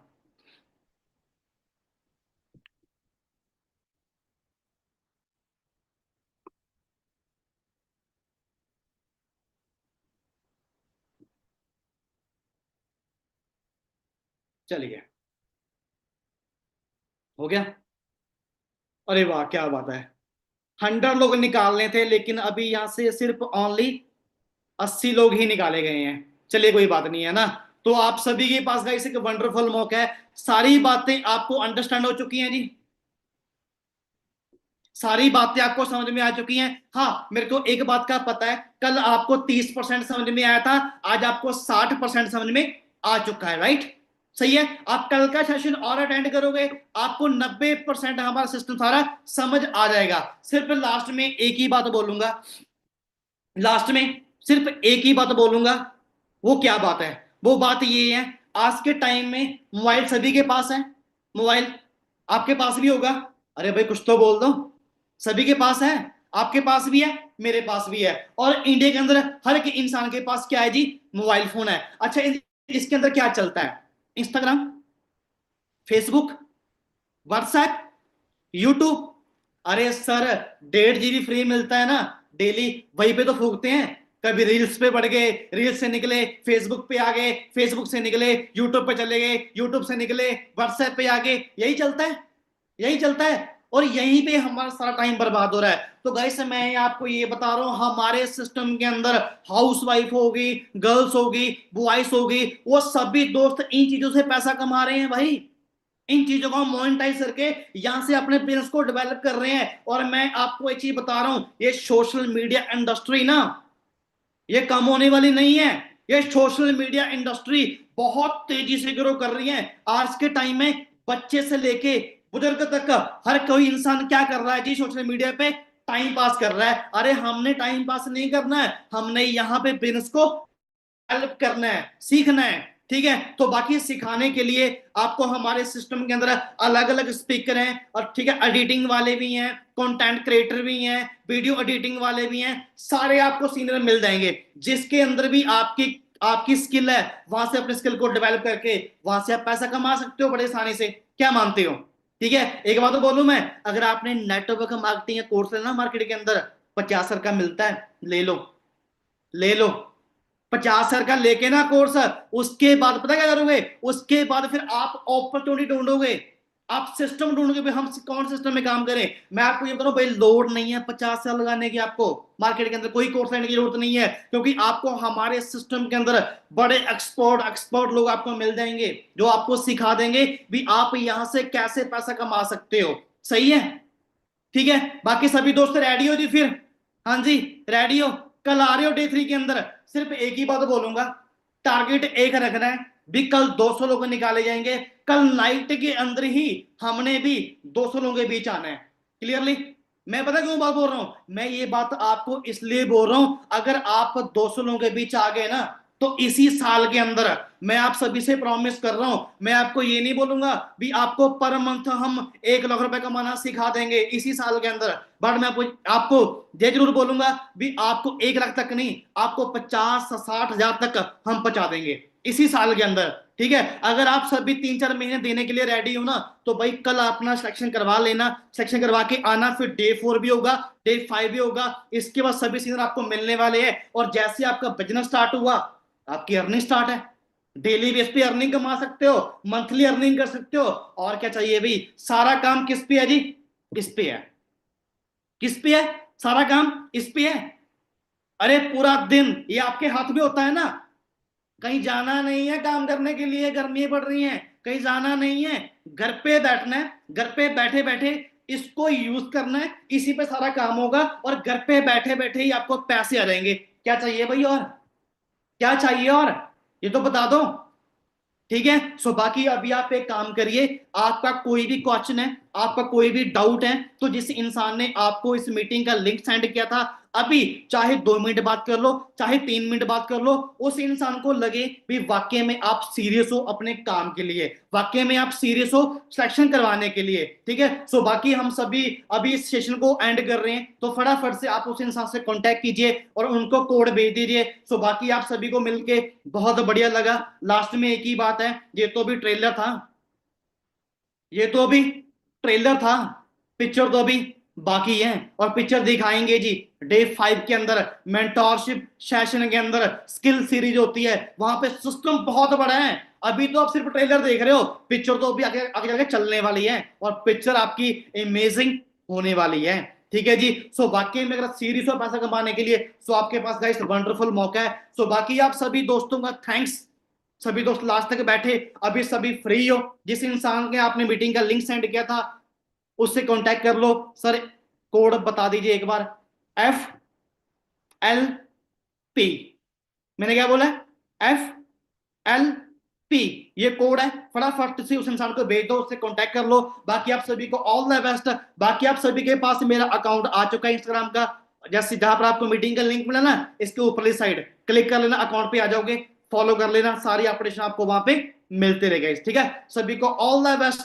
चलिए, हो गया। अरे वाह क्या बात है, 100 लोग निकालने थे, लेकिन अभी यहां से सिर्फ ओनली 80 लोग ही निकाले गए हैं। चलिए कोई बात नहीं है ना। तो आप सभी के पास गाइस एक वंडरफुल मौका है, सारी बातें आपको अंडरस्टैंड हो चुकी हैं जी, सारी बातें आपको समझ में आ चुकी हैं। हाँ, मेरे को एक बात का पता है, कल आपको 30% समझ में आया था, आज आपको 60% समझ में आ चुका है, राइट। सही है, आप कल का सेशन और अटेंड करोगे, आपको 90% हमारा सिस्टम सारा समझ आ जाएगा। सिर्फ लास्ट में एक ही बात बोलूंगा, लास्ट में सिर्फ एक ही बात बोलूंगा। वो क्या बात है, वो बात ये है, आज के टाइम में मोबाइल सभी के पास है, मोबाइल आपके पास भी होगा। अरे भाई कुछ तो बोल दो, सभी के पास है, आपके पास भी है, मेरे पास भी है, और इंडिया के अंदर हर एक इंसान के पास क्या है जी, मोबाइल फोन है। अच्छा इसके अंदर क्या चलता है, इंस्टाग्राम, फेसबुक, व्हाट्सएप, यूट्यूब। अरे सर 1.5 GB फ्री मिलता है ना डेली, वहीं पे तो फूकते हैं। कभी रील्स पे बढ़ गए, रील्स से निकले फेसबुक पे आ गए, फेसबुक से निकले यूट्यूब पे चले गए, यूट्यूब से निकले व्हाट्सएप पे आ गए, यही चलता है, यही चलता है। और यहीं पे हमारा सारा टाइम बर्बाद हो रहा है। तो गाइस मैं आपको ये बता रहा हूं, हमारे सिस्टम के अंदर हाउस वाइफ होगी, गर्ल्स होगी, बॉयज होगी, वो सभी दोस्त इन चीजों से पैसा कमा रहे हैं भाई, इन चीजों को मोनेटाइज करके यहां से अपने बिजनेस को डेवलप कर रहे हैं। और मैं आपको एक चीज बता रहा हूं, ये सोशल मीडिया इंडस्ट्री ना, ये कम होने वाली नहीं है। ये सोशल मीडिया इंडस्ट्री बहुत तेजी से ग्रो कर रही है। आज के टाइम में बच्चे से लेके बुजुर्ग तक हर कोई इंसान क्या कर रहा है जी, सोशल मीडिया पे टाइम पास कर रहा है। अरे हमने टाइम पास नहीं करना है, हमने यहाँ पे बिजनेस को हेल्प करना है, सीखना है, ठीक है। तो बाकी सिखाने के लिए आपको हमारे सिस्टम के अंदर अलग अलग स्पीकर हैं, और ठीक है एडिटिंग वाले भी हैं, कंटेंट क्रिएटर भी हैं, वीडियो एडिटिंग वाले भी हैं, सारे आपको सीनियर मिल जाएंगे। जिसके अंदर भी आपकी आपकी स्किल है, वहां से अपने स्किल को डेवलप करके वहां से आप पैसा कमा सकते हो बड़े आसानी से। क्या मानते हो, ठीक है। एक बात तो बोलूं मैं, अगर आपने नेटवर्क मार्केटिंग का कोर्स लेना मार्केट के अंदर, 50 हजार का मिलता है, ले लो, ले लो। 50 हजार का लेके ना कोर्स, उसके बाद पता क्या करोगे, उसके बाद फिर आप अपॉर्चुनिटी ढूंढोगे, आप सिस्टम ढूंढोगे भाई हम कौन सिस्टम में काम करें। मैं आपको ये बता रहा हूं भाई, लोड नहीं है 50 साल लगाने की आपको। मार्केट के अंदर कोई कोर्स लेने की जरूरत नहीं है, क्योंकि आपको हमारे सिस्टम के अंदर बड़े एक्सपर्ट एक्सपर्ट लोग आपको मिल जाएंगे, जो आपको सिखा देंगे भी आप यहां से कैसे पैसा कमा सकते हो। सही है, ठीक है। बाकी सभी दोस्त रेडी हो जी फिर? हाँ जी, रेडी हो? कल आ रहे हो डे 3 के अंदर? सिर्फ एक ही बात बोलूंगा, टारगेट एक रखना है भी, कल 200 लोग निकाले जाएंगे। कल नाइट के अंदर ही हमने भी 200 लोगों के बीच आना है। क्लियरली? मैं पता क्यों बात बोल रहा हूं, मैं ये बात आपको इसलिए बोल रहा हूं, अगर आप 200 लोगों के बीच आ गए ना, तो इसी साल के अंदर मैं आप सभी से प्रॉमिस कर रहा हूं, मैं आपको ये नहीं बोलूंगा भी आपको पर मंथ हम 1 लाख रुपए कमाना सिखा देंगे इसी साल के अंदर, बट मैं आपको ये जरूर बोलूंगा भी आपको 1 लाख तक नहीं, आपको 50-60 हजार तक हम पहुंचा देंगे इसी साल के अंदर। ठीक है, अगर आप सभी 3-4 महीने देने के लिए रेडी हो ना, तो भाई कल अपना सिलेक्शन करवा लेना, सिलेक्शन करवा के आना, फिर डे 4 भी होगा, डे 5 भी होगा, इसके बाद सभी सीजन आपको मिलने वाले हैं। और जैसे आपका बिजनेस स्टार्ट हुआ, आपकी अर्निंग स्टार्ट है, डेली बेस पे अर्निंग कमा सकते हो, मंथली अर्निंग कर सकते हो, और क्या चाहिए भाई। सारा काम किस पे है जी? इस पे है। किस पे है? सारा काम इस पे है। अरे पूरा दिन ये आपके हाथ में होता है ना, कहीं जाना नहीं है काम करने के लिए, गर्मी पड़ रही है, कहीं जाना नहीं है, घर पे बैठना है, घर पे बैठे बैठे इसको यूज करना है, इसी पे सारा काम होगा, और घर पे बैठे बैठे ही आपको पैसे आ जाएंगे। क्या चाहिए भाई और? क्या चाहिए और? ये तो बता दो। ठीक है, सो बाकी अभी आप एक काम करिए, आपका कोई भी क्वेश्चन है, आपका कोई भी डाउट है, तो जिस इंसान ने आपको इस मीटिंग का लिंक सेंड किया था, अभी चाहे 2 मिनट बात कर लो, चाहे 3 मिनट बात कर लो, उस इंसान को लगे भी वाकई में आप सीरियस हो अपने काम के लिए, वाकई में आप सीरियस हो सिलेक्शन करवाने के लिए। ठीक है, सो बाकी हम सभी अभी इस सेशन को एंड कर रहे हैं, तो फटाफट से आप उस इंसान से कांटेक्ट कीजिए और उनको कोड भेज दीजिए। सो बाकी आप सभी को मिलके बहुत बढ़िया लगा। लास्ट में एक ही बात है, ये तो अभी ट्रेलर था, ये तो अभी ट्रेलर था, पिक्चर तो अभी बाकी है, और पिक्चर दिखाएंगे जी डे 5 के अंदर, मेंटोरशिप सेशन के अंदर, स्किल सीरीज होती है, वहां पे सिस्टम बहुत बड़ा है। अभी तो आप सिर्फ ट्रेलर देख रहे हो, पिक्चर तो अभी आगे आगे जाके चलने वाली है, और पिक्चर आपकी अमेजिंग होने वाली है। ठीक है जी, सो बाकी में अगर सीरीज और पैसा कमाने के लिए, सो आपके पास गाइस वंडरफुल मौका है। सो बाकी आप सभी दोस्तों का थैंक्स, सभी दोस्त लास्ट तक बैठे, अभी सभी फ्री हो, जिस इंसान के आपने मीटिंग का लिंक सेंड किया था उससे कांटेक्ट कर लो। सर कोड बता दीजिए एक बार, FLP, मैंने क्या बोला? FLP, ये कोड है, फटाफट से उस इंसान को भेज दो, उससे कांटेक्ट कर लो। बाकी आप सभी को ऑल द बेस्ट। बाकी आप सभी के पास मेरा अकाउंट आ चुका है इंस्टाग्राम का, जैसे जहां पर आपको मीटिंग का लिंक मिला ना, इसके ऊपरली साइड क्लिक कर लेना, अकाउंट पे आ जाओगे, फॉलो कर लेना, सारी अपडेशन आपको वहां पे मिलते रहेगा। ठीक है, सभी को ऑल द बेस्ट।